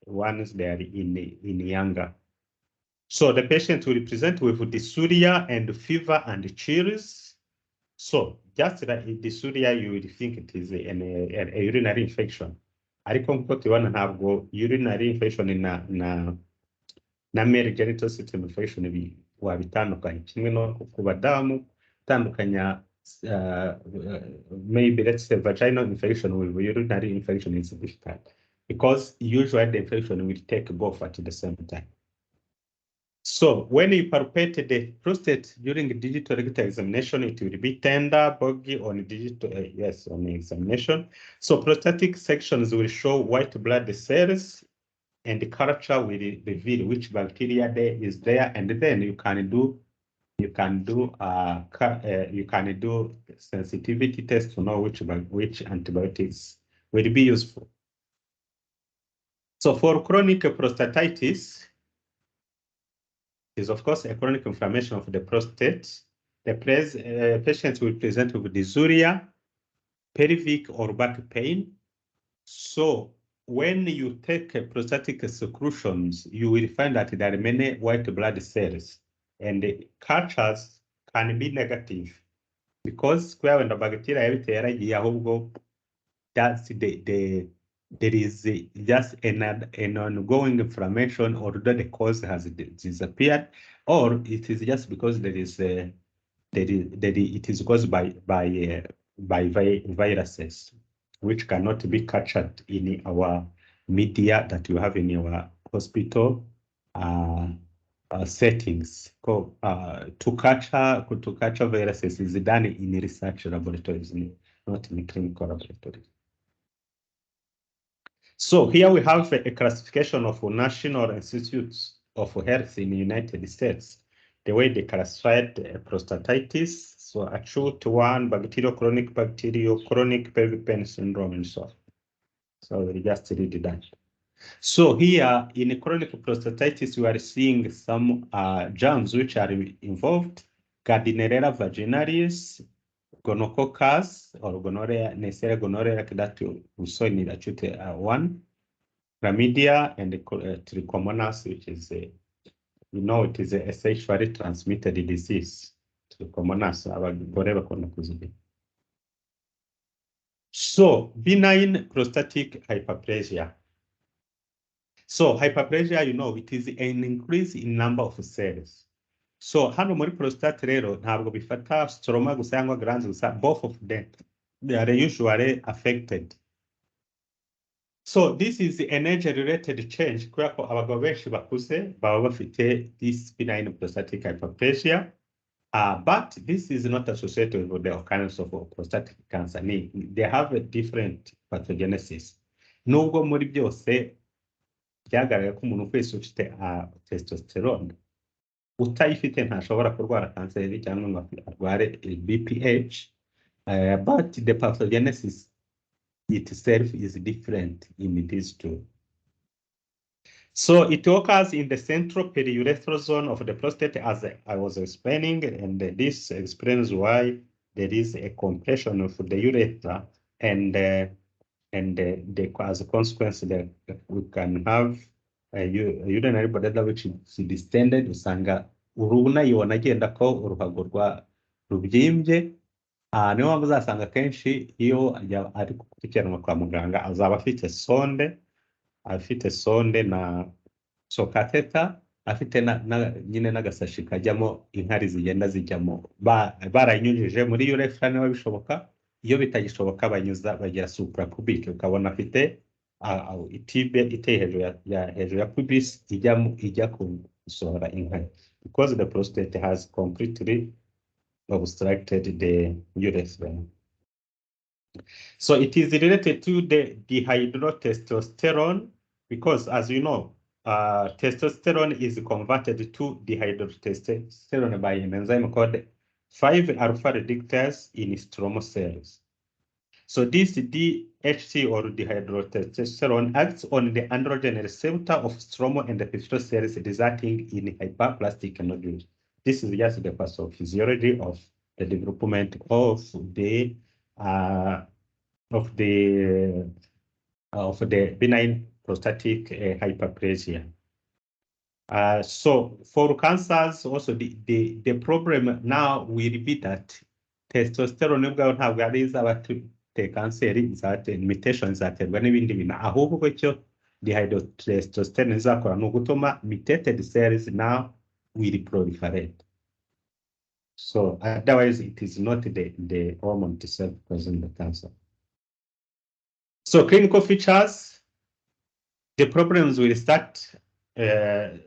S1: ones they are in younger. So the patient will present with dysuria and fever and chills. So just like dysuria, you would think it is a urinary infection. Ariko nkuko tubona ntabwo urinary infection na male genital system infection wabitandukanye kimwe no ku badamu tandukanya maybe let's say vaginal infection with urinary infection is difficult because usually the infection will take both at the same time. So when you palpate the prostate during digital rectal examination, it will be tender, boggy on digital, yes, on examination. So prostatic sections will show white blood cells, and the culture will reveal which bacteria there is there, and then you can do sensitivity test to know which antibiotics will be useful. So for chronic prostatitis, is of course a chronic inflammation of the prostate. The patients will present with dysuria, pelvic or back pain. So when you take prostatic secretions, you will find that there are many white blood cells, and the cultures can be negative because when the bacteria ahubwo that's there is just an ongoing inflammation, although the cause has disappeared, or it is just because it is caused by viruses, which cannot be captured in our media that you have in your hospital settings. To capture viruses is done in research laboratories, not in clinical laboratories. So here we have a classification of National Institutes of Health in the United States, the way they classified prostatitis, so acute one, bacterial, chronic pelvic pain syndrome, and so on. So we just read that. So here in chronic prostatitis, we are seeing some germs which are involved: Gardnerella vaginalis, gonococcus or gonorrhea, Neisseria gonorrhea that we saw in the acute one, chlamydia, and trichomonas, which is it is a sexually transmitted disease. Trichomonas, so benign prostatic hyperplasia. So hyperplasia, it is an increase in number of cells. So hano muri prostate rero ntabwo bifata stroma gusa cyangwa glands gusa, both of them they are usually affected. So this is an age-related change kubera ko abagabo benshi bakuze baba bafite this benign prostatic hyperplasia, but this is not associated with the occurrence of prostatic cancer. They have a different pathogenesis. Nubwo muri byose byagaragaye ko umuntu wese ufite testosterone utayifite ntashobora kurwara kanseri cyangwa ngo arware BPH, but the pathogenesis itself is different in these two. So it occurs in the central periurethral zone of the prostate, as I was explaining, and this explains why there is a compression of the urethra, and as a consequence, we can have a urinary bladder which is distended, usanga urubuna yibona agenda ko uruhago rubyimbye. Niyo mpamvu uzasanga kenshi iyo ari gukurikiranwa kwa muganga azaba afite sonde na catheter, afite nyine n'agasashi kajyamo inkari zigenda zijyamo, baranyujije muri urethra niba bishoboka. Iyo bitagishoboka bagira suprapubic, ukabona afite itibe iteye hejuru ya pubis ijya gusohora inkari, because the prostate has completely obstructed the urethra. So it is related to the dihydrotestosterone, because as you know, testosterone is converted to dihydrotestosterone by an enzyme called 5-alpha reductase in stromal cells. So this DHT or dihydrotestosterone acts on the androgen receptor of stromal and epithelial cells, resulting in hyperplastic nodules. This is just the pathophysiology of the development of the benign prostatic hyperplasia. So for cancers, also the problem now will be that testosterone ntabwo ari iz'abafite kanseri, mutations zaterwa n'ibindi bintu, ahubwo cyo dihydrotestosterone izakora ni ugutuma mutated cells now will proliferate. So otherwise, it is not the hormone itself causing the cancer. So clinical features, the problems will start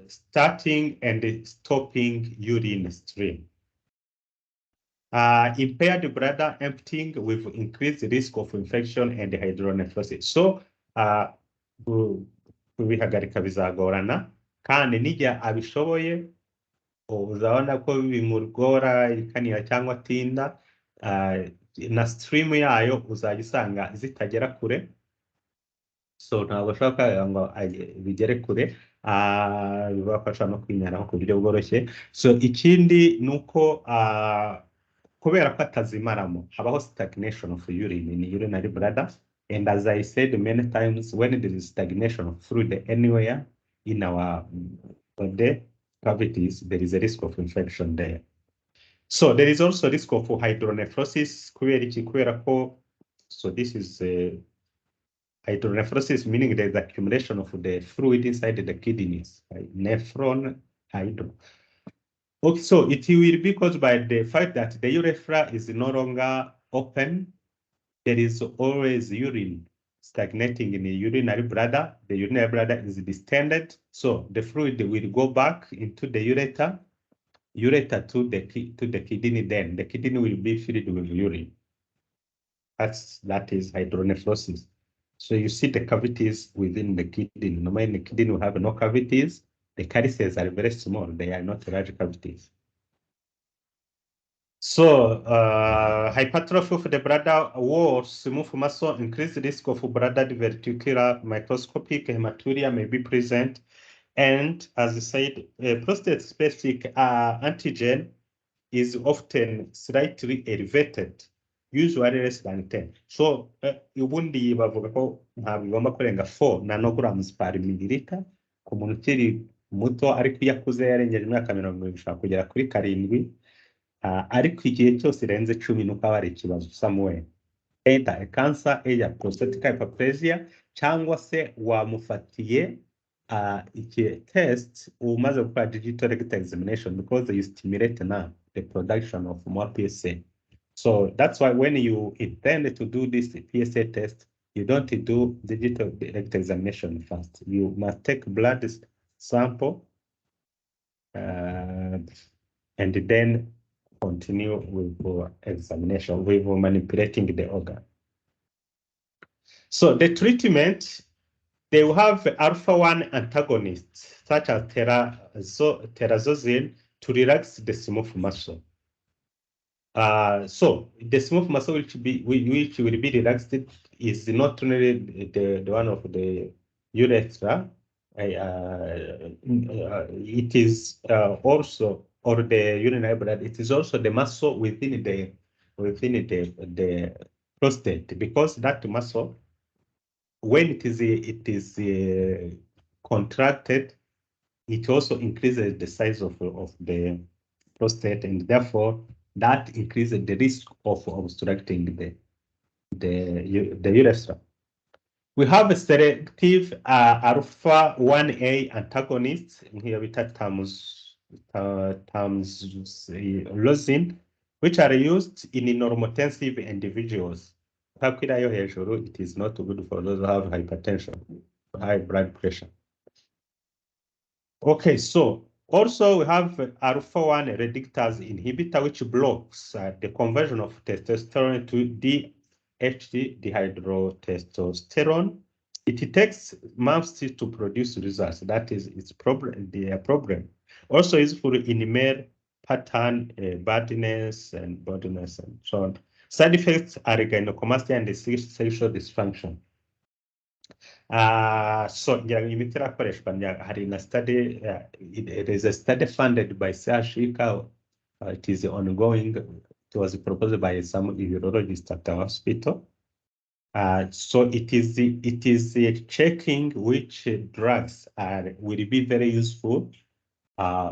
S1: starting and stopping urine stream. Impaired bladder emptying with increased risk of infection and hydronephrosis. So, kubihagarika bizagorana kandi nijya abishoboye uzabona ko bimugora ikanira cyangwa atinda, na stream yayo uzayisanga zitagera kure, so ntabwo ashobora ngo bigere kure, bibafasha no kwinyaraho ku buryo bworoshye. So ikindi nuko kubera ko atazimaramo habaho stagnation of urine in urinary bladder, and as I said many times, when there is stagnation of fluid anywhere in our body cavities, there is a risk of infection there. So there is also risk of hydronephrosis. So this is hydronephrosis, meaning there is accumulation of the fluid inside the kidneys, right? Nephron, hydro. Okay, so it will be caused by the fact that the urethra is no longer open. There is always urine stagnating in the urinary bladder. The urinary bladder is distended, so the fluid will go back into the urethra to the kidney. Then the kidney will be filled with urine. That is hydronephrosis. So you see the cavities within the kidney. Normally the kidney will have no cavities. The calyces are very small. They are not large cavities. So hypertrophy of the bladder wall, smooth muscle, increased risk of bladder diverticular microscopic hematuria may be present. And as I said, prostate-specific antigen is often slightly elevated, usually less than 10. So ubundi bavuga ko ntabwo igomba kurenga 4 nanograms per milliliter ku muntu ukiri muto, ariko iyo akuze yarengeje imyaka 70 bishobora kugera kuri 7. Ariko igihe cyose irenze 10 nuko aba ari ikibazo somewhere, either a cancer, either prostatic hyperplasia, cyangwa se wamufatiye iki test umaze gukora digital rectal examination, because you stimulate now the production of more PSA. So that's why when you intend to do this PSA test, you don't do digital rectal examination first. You must take blood sample and then continue with examination, with manipulating the organ. So the treatment, they will have alpha-1 antagonists such as terazocine to relax the smooth muscle. So the smooth muscle which will be relaxed is not only the one of the urethra, it is also, or the urinary bladder, it is also the muscle within the prostate, because that muscle, when it is contracted, it also increases the size of the prostate, and therefore that increases the risk of obstructing the urethra. We have a selective alpha-1A antagonist, here we have tamsulosin, which are used in normotensive individuals. It is not good for those who have hypertension, high blood pressure. Okay, so also we have alpha-1 reductase inhibitor, which blocks the conversion of testosterone to DHT, dihydrotestosterone. It takes months to produce results. That is its problem. The problem also is for in male pattern baldness and so on. Side effects are gynecomastia and sexual dysfunction. So imiti irakoreshwa, hari na study, it is a study funded by CHIK. It is ongoing. It was proposed by some urologists at the hospital. So it is checking which drugs will be very useful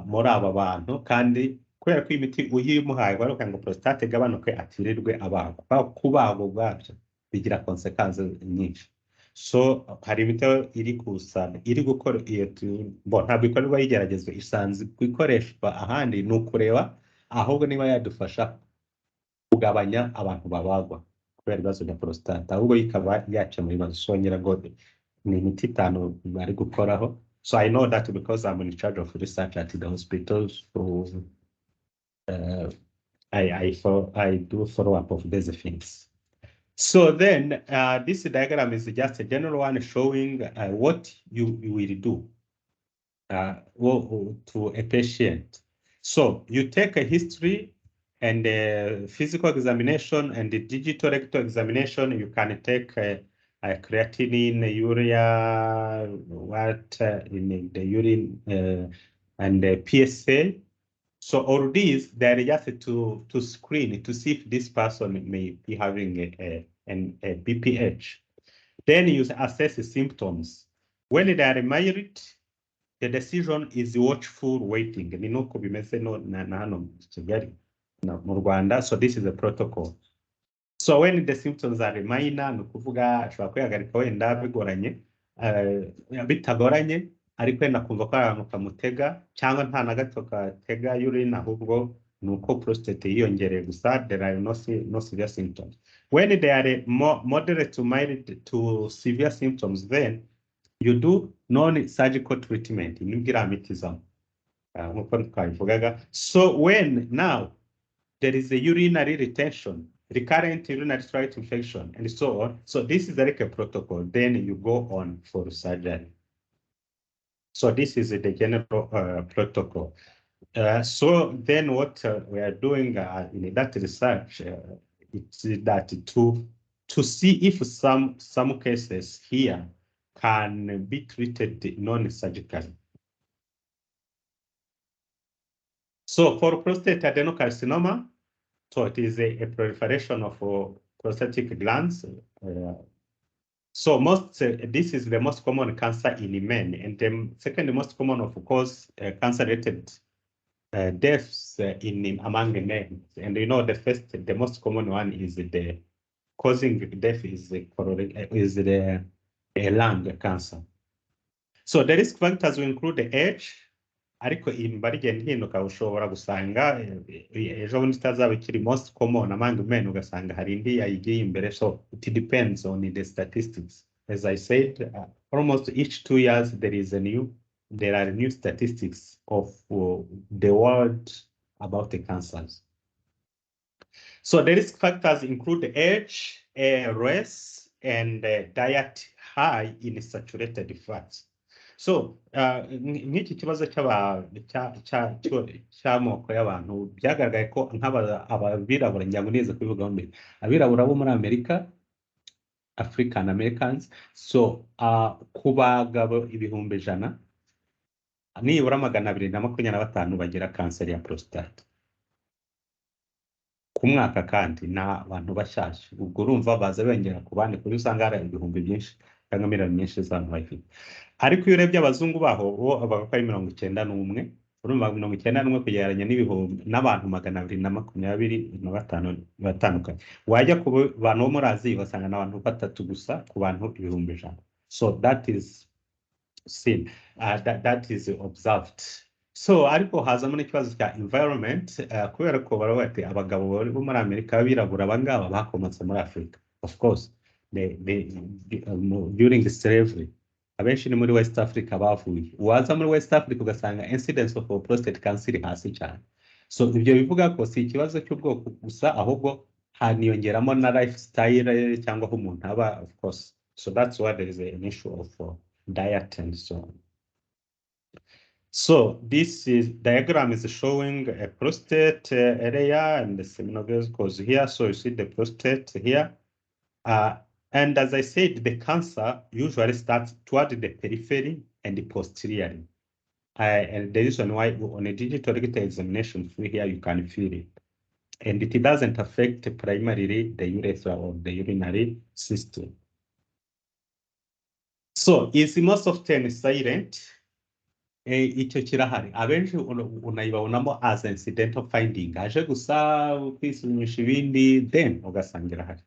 S1: muri aba bantu, kandi kubera ko imiti uyimuhaye baruka ngo prostate gabanuke atirirwe abagwa, kubagwa ubwabyo bigira consequences nyinshi. So hari imiti iri gukora ntabwo ikorerwa yigeragezwa, isanzwe ikoreshwa ahandi, ni ukureba ahubwo niba yadufasha kugabanya abantu babagwa kubera ibibazo bya prostate, ahubwo ikaba yakemura ibibazo. Songera ngo ni imiti 5 bari gukoraho, So I know that because I'm in charge of research at the hospitals. So I do follow up of these things. So then this diagram is just a general one showing what you will do to a patient. So you take a history and a physical examination and the digital rectal examination. You can take a creatinine, urea, what in the urine, and the PSA. So all these, they're just to screen to see if this person may be having a BPH. Then you assess the symptoms. When they are mild, the decision is watchful waiting. Ni nuko bimeze no na hano Kigali mu Rwanda. So this is a protocol. So when the symptoms are minor, ni ukuvuga ashobora kwihagarika wenda bigoranye, bitagoranye, ariko wenda kumva ko ahantu kamutega cyangwa nta na gato katega urine, ahubwo ni uko prostate yiyongereye gusa. There are no severe symptoms. When they are moderate to mild to severe symptoms, then you do non-surgical treatment. So when now there is a urinary retention, recurrent urinary tract infection, and so on. So this is like a protocol. Then you go on for surgery. So this is the general protocol. So then what we are doing in that research, it's that to see if some cases here can be treated non-surgically. So for prostate adenocarcinoma, so it is a proliferation of prostatic glands. So this is the most common cancer in men, and the second most common, of course, cancer-related deaths among the men. And you know, the most common one is the causing death is the lung cancer. So the risk factors will include the age, ariko imibare igenda ihinduka, ushobora gusanga ejo bundi itazaba ikiri most common among men, ugasanga hari indi yayigiye imbere. So it depends on the statistics. As I said, almost each 2 years there are new statistics of the world about the cancers. So the risk factors include age, race, and diet high in saturated fats. So nk'iki kibazo cy'amoko y'abantu byagaragaye ko abirabura, ngira ngo neza kubivugaho mbere, abirabura bo muri Amerika, African Americans, so ku bagabo 100,000 nibura 225 bagira kanseri ya prostate ku mwaka, kandi ni abantu bashyashya. Ubwo urumva baza bengera ku bandi, kuri usanga hari ibihumbi byinshi cyangwa miliyoni nyinshi z'abantu bafite. Ariko iyo urebye abazungu baho bo bavuga ko ari 91, urumva 91 kugereranya n'abantu 225 batandukanye. Wajya ku bantu bo muri Aziya basanga n'abantu 3 gusa ku bantu 100,000. So that is seen, that is observed. So ariko hazamo n'ikibazo cya environment, kubera ko baravuga abagabo bo muri Amerika abirabura abangaba bakomotse muri Africa. Of course, during the slavery, abenshi ni muri West Africa bavuye. Waza muri West Africa ugasanga incidence of prostate cancer hasi cyane. So ibyo bivuga ko si ikibazo cy'ubwoko gusa, ahubwo haniyongeramo na lifestyle cyangwa aho umuntu aba, of course. So that's why there is an issue of diet and so on. So this diagram is showing a prostate area and the seminal vesicles here. So you see the prostate here. And as I said, the cancer usually starts toward the periphery and the posteriorly. And the reason why on a digital rectal examination through here, you can feel it. And it doesn't affect primarily the urethra or the urinary system. So it's most often silent. Icyo kirahari, abenshi unayibonamo as incidental finding, aje gusa kwisumisha ibindi, then ugasangira hari.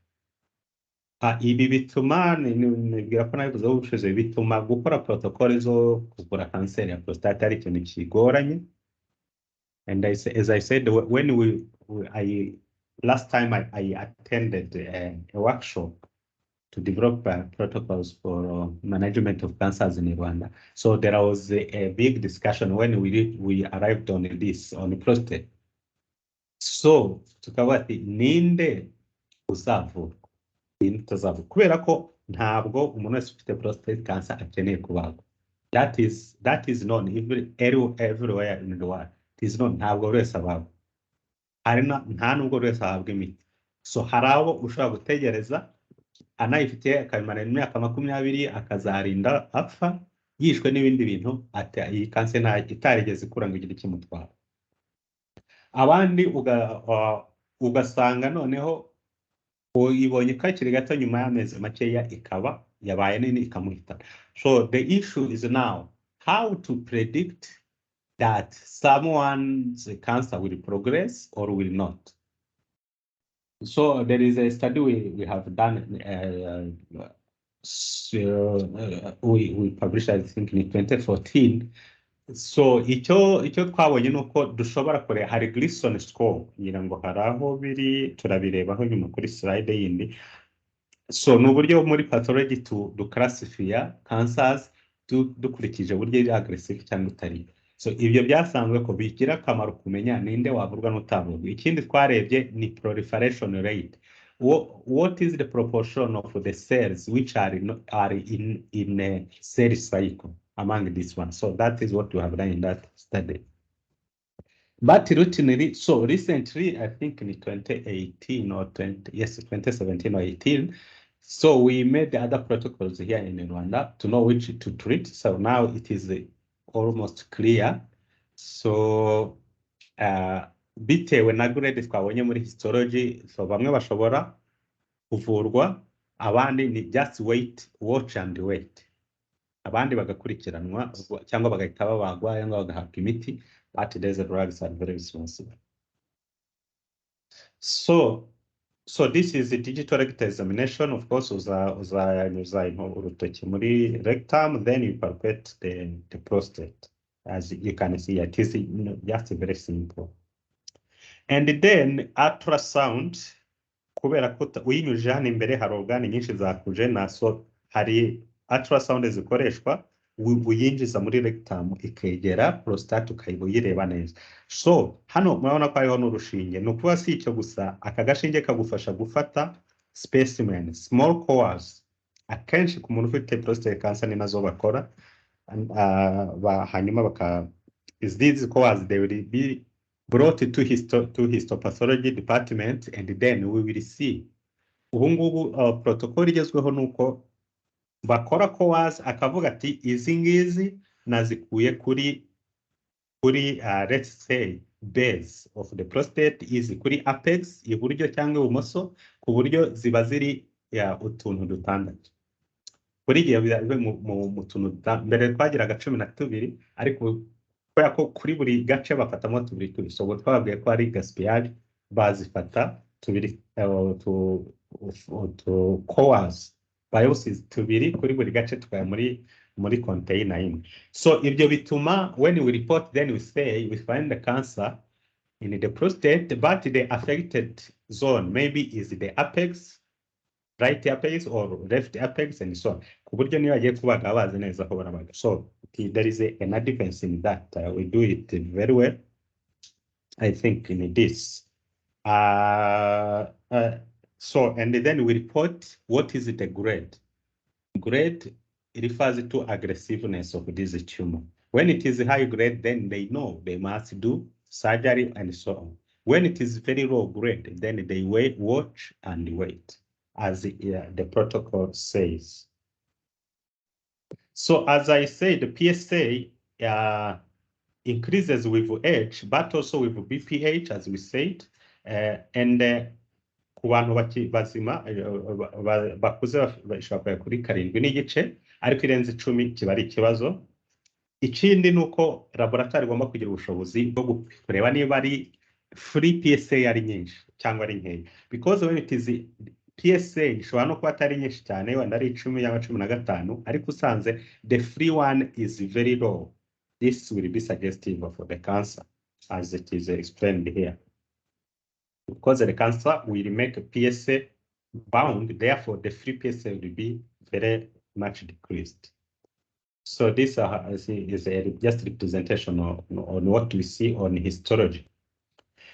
S1: Ibi bituma nibwira ko nabivuze ubushize, bituma gukora protocol zo kuvura kanseri ya prostate ari ikintu kigoranye. And as I said, when last time I attended a workshop to develop protocols for management of cancers in Rwanda. So there was a big discussion when we arrived on this, on prostate. So tukavuga ati ninde uzavurwa, ninde utazavurwa, kubera ko ntabwo umuntu wese ufite prostate cancer akeneye kubagwa. That is known everywhere in the world. It is known, ntabwo buri wese abagwa, nta nubwo buri wese ahabwa imiti. So hari abo ushobora gutegereza anayifite akabimara imyaka 20 akazarinda apfa yishwe n'ibindi bintu, ati iyi cancer itarigeze ikura ngo igire ikimutwara. Abandi ugasanga noneho uyibonye kakiri gato nyuma y'amezi makeya ikaba yabaye nini ikamuhita. So the issue is now how to predict that someone's cancer will progress or will not. So there is a study we have done, we published I think in 2014. So icyo twabonye nuko dushobora kure hari Gleason score, ngira ngo haraho biri turabirebaho nyuma kuri slide yindi. So n'uburyo muri pathology to classify cancers dukurikije uburyo iri aggressive cyangwa utari. So ibyo byasanzwe ko bigira akamaro kumenya ninde wavurwa n'utavurwa. Ikindi twarebye ni proliferation rate. What is the proportion of the cells which are in a cell cycle among this one? So that is what we have done in that study. But routinely, so recently, I think in 2018 or 2017 or 18, so we made the other protocols here in Rwanda to know which to treat. So now it is almost clear. So bitewe na grade twabonye muri histology, so bamwe bashobora kuvurwa, abandi ni just watch and wait. Abandi bagakurikiranwa cyangwa bagahita babagwa cyangwa bagahabwa imiti, but these drugs are very expensive. So this is the digital rectal examination. Of course, uza urutoki muri rectum, then you palpate the prostate. As you can see, it is just very simple. And then ultrasound, kubera ko uyinyuje hano imbere hari organe nyinshi zakuje, na so hari ultrasound zikoreshwa uyinjiza muri rectum ikegera prostate ukayireba neza. So hano murabona ko hariho n'urushinge, ni ukuvuga si icyo gusa, aka gashinge kagufasha gufata specimen, small cores. Akenshi ku muntu ufite prostate cancer ni nazo bakora, hanyuma these cores, they will be brought to histopathology department, and then we will see. Ubu ngubu protocol igezweho nuko bakora cores akavuga ati izi ngizi nazikuye kuri let's say base of the prostate, izi kuri apex iburyo cyangwa ibumoso, ku buryo ziba ziri utuntu dutandatu. Kuri gihe biba mu tuntu mbere twagiraga 12, ariko kubera ko kuri buri gace bafatamo tubiri. So twababwiye ko ari gaspillage, bazifata tubiri to cores biopsies tubiri kuri buri gace tukaya muri container imwe. So ibyo bituma when we report, then we say we find the cancer in the prostate, but the affected zone maybe is the apex, right apex or left apex, and so on. Ku buryo niyo bagiye kubaga bazi neza ko barabaga. So there is a difference in that. We do it very well, I think, in this. So, and then we report what is the grade. Grade refers to aggressiveness of this tumor. When it is high grade, then they know they must do surgery and so on. When it is very low grade, then they watch and wait, as the protocol says. So as I said, the PSA increases with age, but also with BPH, as we said, and ku bantu bazima bakuze bashobora kuri 7.5, ariko irenze 10 kiba ari ikibazo. Ikindi nuko laboratoire igomba kugira ubushobozi bwo kureba niba ari free PSA ari nyinshi cyangwa ari nkeya, because when it is PSA ishobora no kuba atari nyinshi cyane, wenda ari 10 cyangwa 15, ariko usanze the free one is very low, this will be suggestive for the cancer, as it is explained here. Because the cancer will make PSA bound, therefore the free PSA will be very much decreased. So this is a just representation on what we see on histology.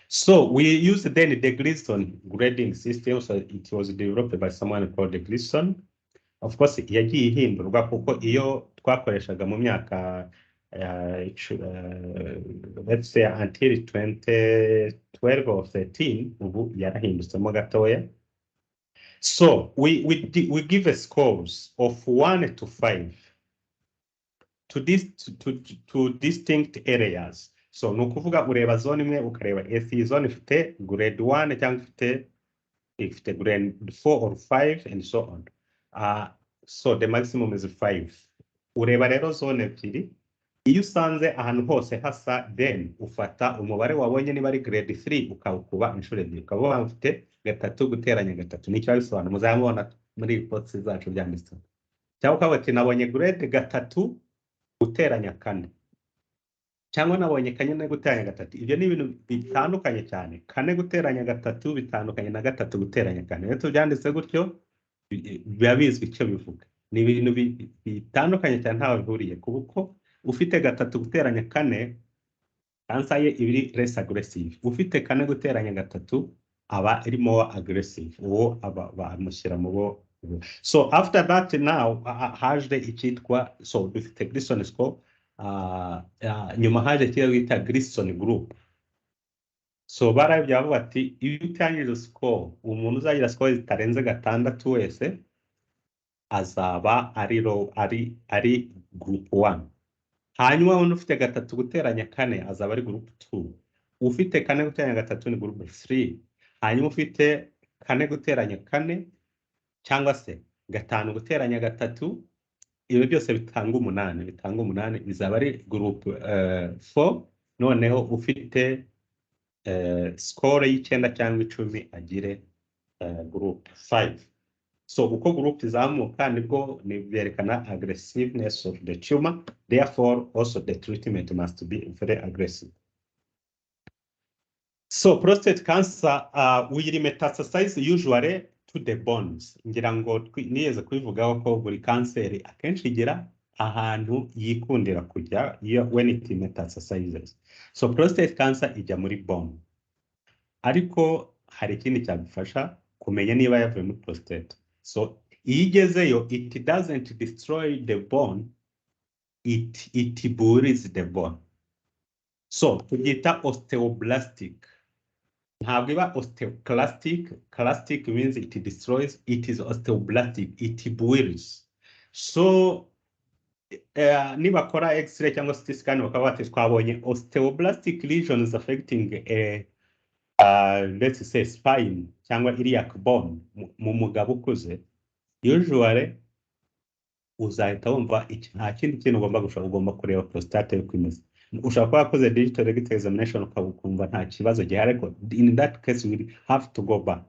S1: So we use then the Gleason grading system. So it was developed by someone called Gleason. Of course, yagiye ihindurwa kuko iyo twakoreshaga mu myaka let's say until 2012 or 13, ubu yarahindutsemo gatoya. So we give a scores of 1 to 5 to distinct areas. So ni ukuvuga ureba zone imwe ukareba iyi zone ifite grade 1 cyangwa ifite grade 4 or 5 and so on. So the maximum is 5. Ureba rero zone ebyiri, iyo usanze ahantu hose hasa, then ufata umubare wabonye niba ari grade 3 ukawukuba inshuro ebyiri, ukaba ufite 3 guteranya 3. Nicyo bisobanura, muzamubona muri reports zacu byanditse. Cyangwa ukaba ati nabonye grade 3 guteranya 4, cyangwa nabonye 4 guteranya 3. Ibyo ni ibintu bitandukanye cyane. 4 guteranya 3 bitandukanye na 3 guteranya 4. Iyo tubyanditse gutyo biba bizwi icyo bivuga. Ni ibintu bitandukanye cyane ntaho bihuriye, kuko ufite 3 guteranya 4 cancer ye ibiri less aggressive. Ufite 4 guteranya 3 aba iri more aggressive, uwo bamushyira mu bo. So after that now haje icyitwa, so dufite Gleason score, nyuma haje ikiyo bita Gleason group. So barabye bavuga ati iyo utangije score, umuntu uzagira score zitarenze 6 wese azaba ari group 1. Hanyuma umuntu ufite 3 guteranya 4 azaba ari group 2. Ufite 4 guteranya 3 ni group 3. Hanyuma ufite 4 guteranya 4 cyangwa se 5 guteranya 3, ibi byose bitanga 8 bizaba ari group 4. Noneho ufite score y'9 cyangwa 10 agire group 5. So uko group izamuka nibwo byerekana aggressiveness of the tumor, therefore also the treatment must be very aggressive. So prostate cancer will metastasize usually to the bones. Ngira ngo niyeze kubivugaho ko buri kanseri akenshi igira ahantu yikundira kujya when it metastasizes. So prostate cancer ijya muri bone. Ariko hari ikindi cyabifasha kumenya niba yavuye muri prostate. So iyo igezeyo, it doesn't destroy the bone, it buries the bone. So tubyita osteoblastic. Ntabwo iba osteoclastic. Clastic means it destroys. It is osteoblastic, it buries. So nibakora x-ray cyangwa CT scan bakaba bati twabonye osteoblastic lesions affecting let's say spine cyangwa iliac bone mu mugabo ukuze, usually uzahita wumva nta kindi kintu ugomba kureba prostate yo kwimeza. Ushobora kuba wakoze digital rectal examination ukumva nta kibazo gihari, ariko in that case we have to go back.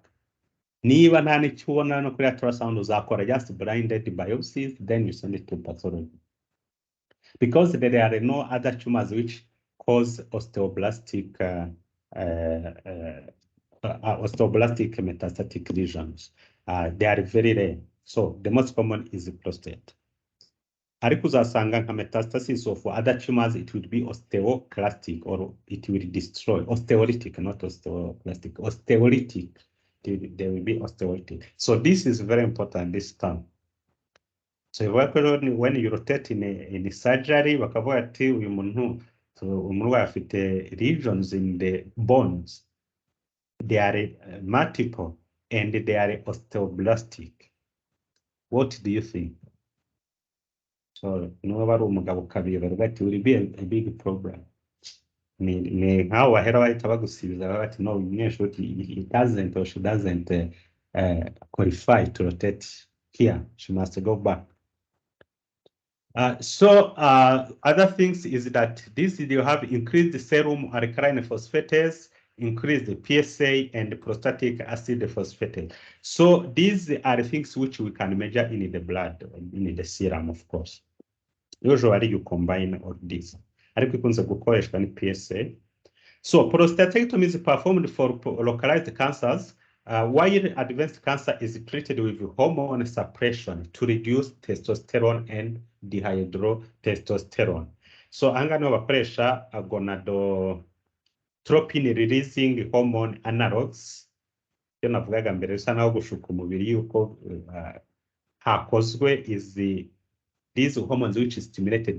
S1: Niba nta n'icyo ubona no kuri ultrasound uzakora just blinded biopsies, then you send it to pathology, because there are no other tumors which cause osteoblastic metastatic lesions. They are very rare. So the most common is the prostate. Ariko uzasanga nka metastasis of other tumors, it would be osteoclastic, or it will destroy. Osteolytic, not osteoclastic. Osteolytic. They will be osteolytic. So this is very important, this term. So when you rotate in a surgery, bakavuga ati uyu muntu umurwayi afite lesions in the bones. They are multiple and they are osteoblastic. What do you think? So nuba ari umugabo kabira that will be a big problem. Ni how wahera bahita bagusibiza bati no umunyeshuri he doesn't or she doesn't qualify to rotate here, she must go back. Other things is that this you have increased the serum alkaline phosphatase, increase the PSA and the prostatic acid phosphatase. So these are things which we can measure in the blood, in the serum, of course. Usually you combine all these. Ariko ikunze gukoreshwa ni PSA. So prostatectomy is performed for localized cancers while advanced cancer is treated with hormone suppression to reduce testosterone and dihydrotestosterone. So anga niho bakoresha gonadotropin releasing hormone analogs. Iyo navugaga mbere bisa naho gushuka umubiri yuko hakozwe these hormones which stimulated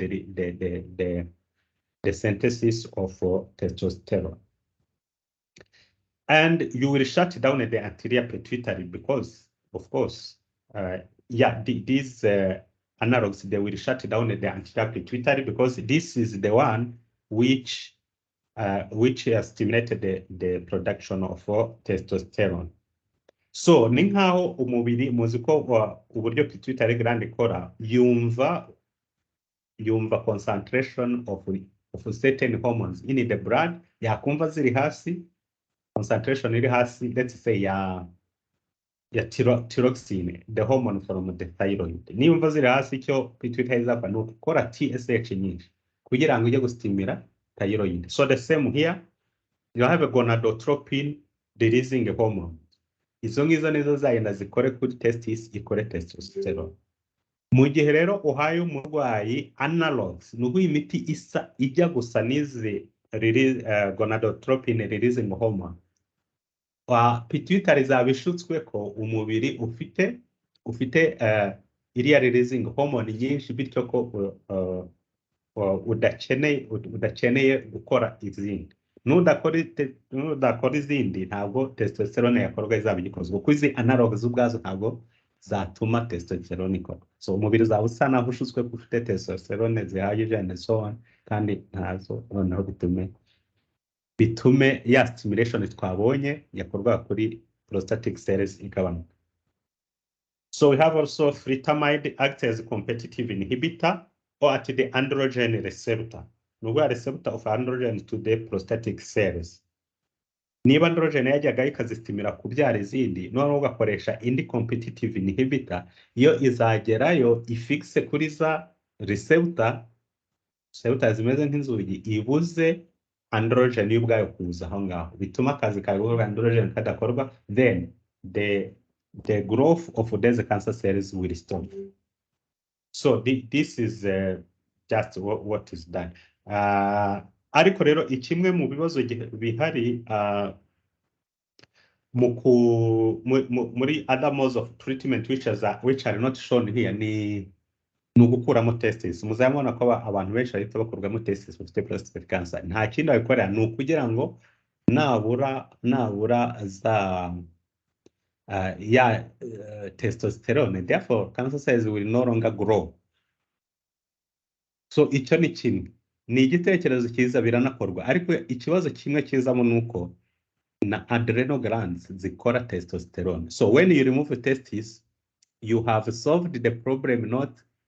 S1: the synthesis of testosterone. And you will shut down the anterior pituitary because, of course, these analogs, they will shut down the anterior pituitary because this is the one which has stimulated the production of testosterone. So ni nkaho umubiri muzi ko uburyo pituitary gland ikora yumva concentration of certain hormones in the blood, yakumva ziri hasi, concentration iri hasi, let's say ya thyroxine, the hormone from the thyroid. Nimva ziri hasi icyo pituitary izakora ni ukukora TSH nyinshi kugira ngo ijye gustimira thyroid. So the same here, you have a gonadotropin releasing hormone. Izo ngizo nizo zagenda zikore kuri testis, ikore testosterone. Mu gihe rero uhaye umurwayi analogs, nuko imiti isa ijya gusa n'izi gonadotropin releasing hormone, pituitary zabishutswe ko umubiri ufite iriya releasing hormone nyinshi, bityo ko udakeneye gukora izindi. Nudakora izindi ntabwo testosterone yakorwa izaba igikozwe, kuko izi analogs ubwazo ntabwo zatuma testosterone ikora. So umubiri uzaba usa naho ushutswe ko ufite testosterone zihagije and so on, kandi ntazo noneho bitume ya stimulation twabonye yakorwa kuri prostatic cells igabanuka. So we have also frutamide acts as a competitive inhibitor or at the androgen receptor. Nubwo receptor of androgen to the prostatic cells. Niba androgen yajyaga ikazistimira kubyara izindi, noneho ugakoresha indi competitive inhibitor, iyo izagerayo ifixe kuri za receptor zimeze nk'inzugi, ibuze androgen y'ubwayo kuza aho ngaho, bituma akazi kawe androgen kadakorwa, then the growth of these cancer cells will stop. So this is just what is done. Ariko rero ikimwe mu bibazo bihari muri other modes of treatment which are not shown here ni ugukuramo testis. Muzabona ko abantu benshi bahita bakurwamo testis bafite prostate cancer. Nta kindi babikorera, ni ukugira ngo nabura za testosterone, therefore cancer cells will no longer grow. So icyo ni kimwe, ni igitekerezo cyiza, biranakorwa, ariko ikibazo kimwe kizamo nuko na adrenal glands zikora testosterone. So when you remove testis, you have solved the problem,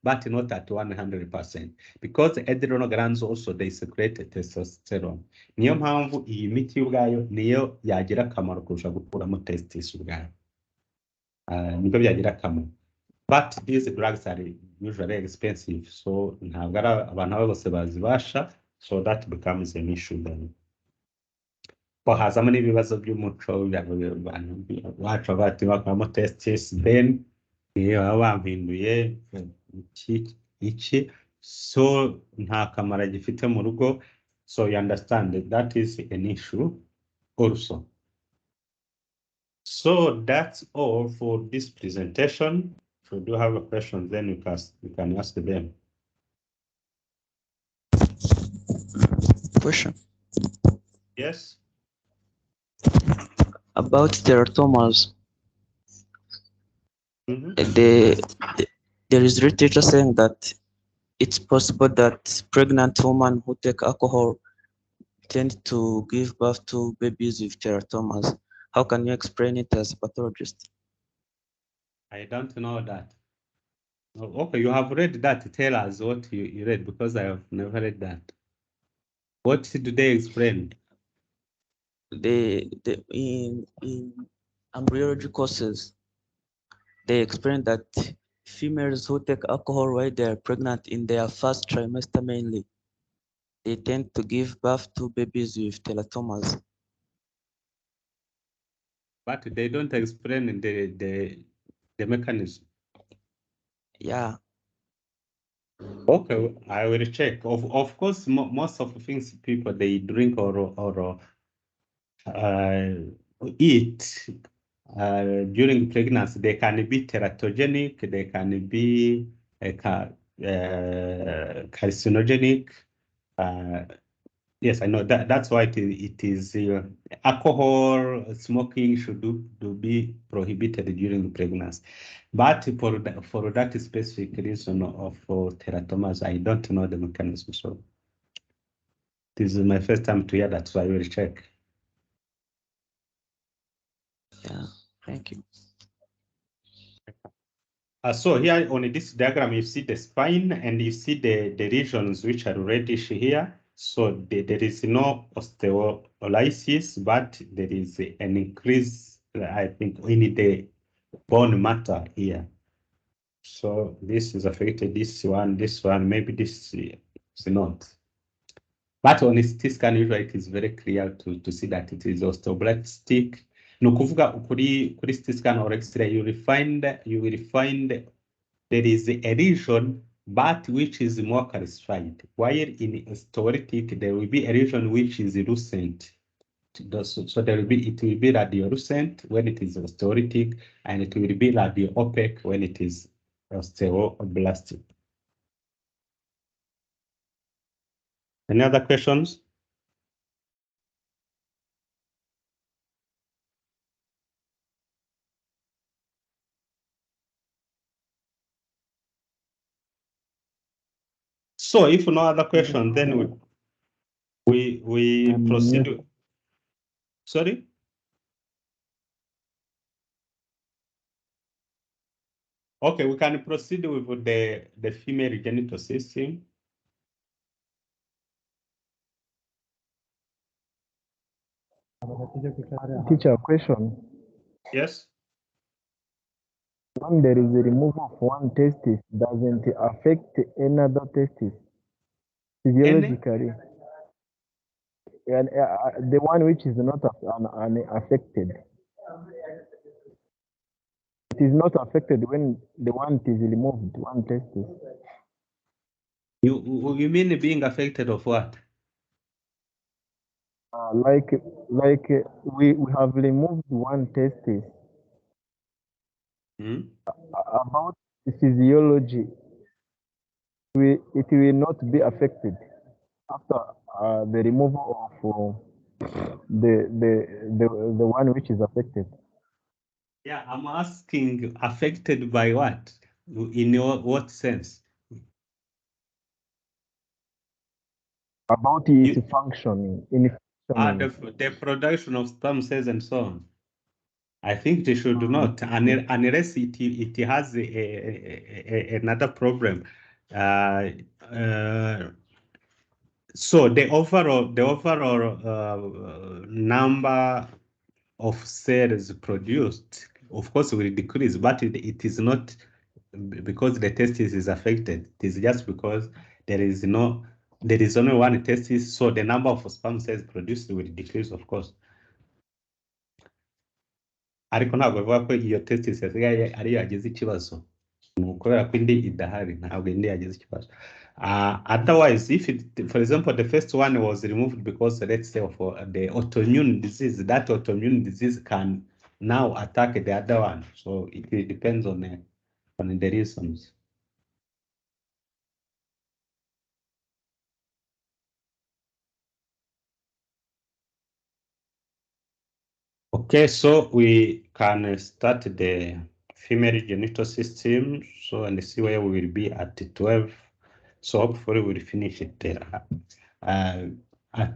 S1: but not at 100%, because adrenal glands also they secrete testosterone. Niyo mpamvu iyi miti ubwayo niyo yagira akamaro kurusha gukuramo testis ubwayo. Nibyo byagira akamaro. But these drugs are usually expensive, so ntabwo abantu bose bazibasha, so that becomes an issue then. Hazamo n'ibibazo by'umuco, wacu bati bakuramo testis, then baba bampinduye iki, so nta kamaro gifite mu rugo. So you understand that is an issue also. So that's all for this presentation. If you do have a question, then you can ask them.
S8: Question.
S1: Yes.
S8: About teratomas. There is literature saying that it's possible that pregnant women who take alcohol tend to give birth to babies with teratomas. How can you explain it as a pathologist?
S1: I don't know that. Okay, you have read that. Tell us what you read, because I have never read that. What do they explain?
S8: In embryology courses, they explain that females who take alcohol while they are pregnant in their first trimester mainly, they tend to give birth to babies with teratomas.
S1: but they don't explain the mechanism.
S8: Yeah.
S1: Okay, I will check. Of course, most of the things people they drink or eat during pregnancy, they can be teratogenic, they can be carcinogenic. Yes, I know that. That's why it is alcohol, smoking should be prohibited during pregnancy. But for that specific reason of teratomas, I don't know the mechanism. So this is my first time to hear that, so I will check.
S8: Yeah. Thank you.
S1: So here on this diagram, you see the spine and you see the regions which are reddish here. So there is no osteolysis, but there is an increase, I think, in the bone matter here. So this is affected, this one, maybe this is not. But on a CT scan, usually it is very clear to see that it is osteoblastic. Nukuvuga kuri CT scan or X-ray, you will find there is a region, but which is more calcified. While in osteolytic, there will be a region which is lucent. So it will be radiolucent when it is osteolytic, and it will be radio-opaque when it is osteoblastic. Any other questions? So if no other question, then we proceed. Sorry? Okay, we can proceed with the female genital system.
S9: Teacher, question.
S1: Yes.
S9: When there is a removal of one testis, doesn't it affect another testis physiologically? And the one which is not unaffected, it is not affected when the one is removed, one testis.
S1: You mean being affected of what?
S9: Like we have removed one testis. About the physiology, it will not be affected after the removal of the one which is affected.
S1: Yeah, I'm asking affected by what? In what sense?
S9: About its functioning.
S1: The production of sperm cells and so on. I think they should not, unless it has another problem. So the overall number of cells produced, of course, will decrease, but it is not because the testis is affected. It is just because there is only one testis, so the number of sperm cells produced will decrease, of course. Ariko ntabwo bivuga ko iyo testis yasigaye ariyo yagize ikibazo. Kubera ko indi idahari, ntabwo indi yagize ikibazo. Otherwise, if for example, the first one was removed because, let's say, for the autoimmune disease, that autoimmune disease can now attack the other one. So it depends on the reasons. Okay, so we can start the female genital system. So and see where we will be at 12. So hopefully we'll finish it at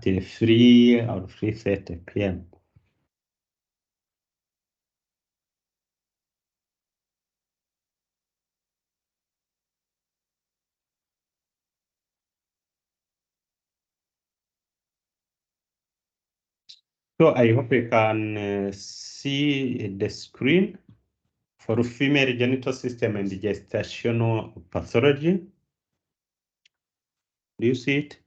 S1: 3 or 3:30 p.m. So I hope you can see the screen for female genital system and gestational pathology. Do you see it?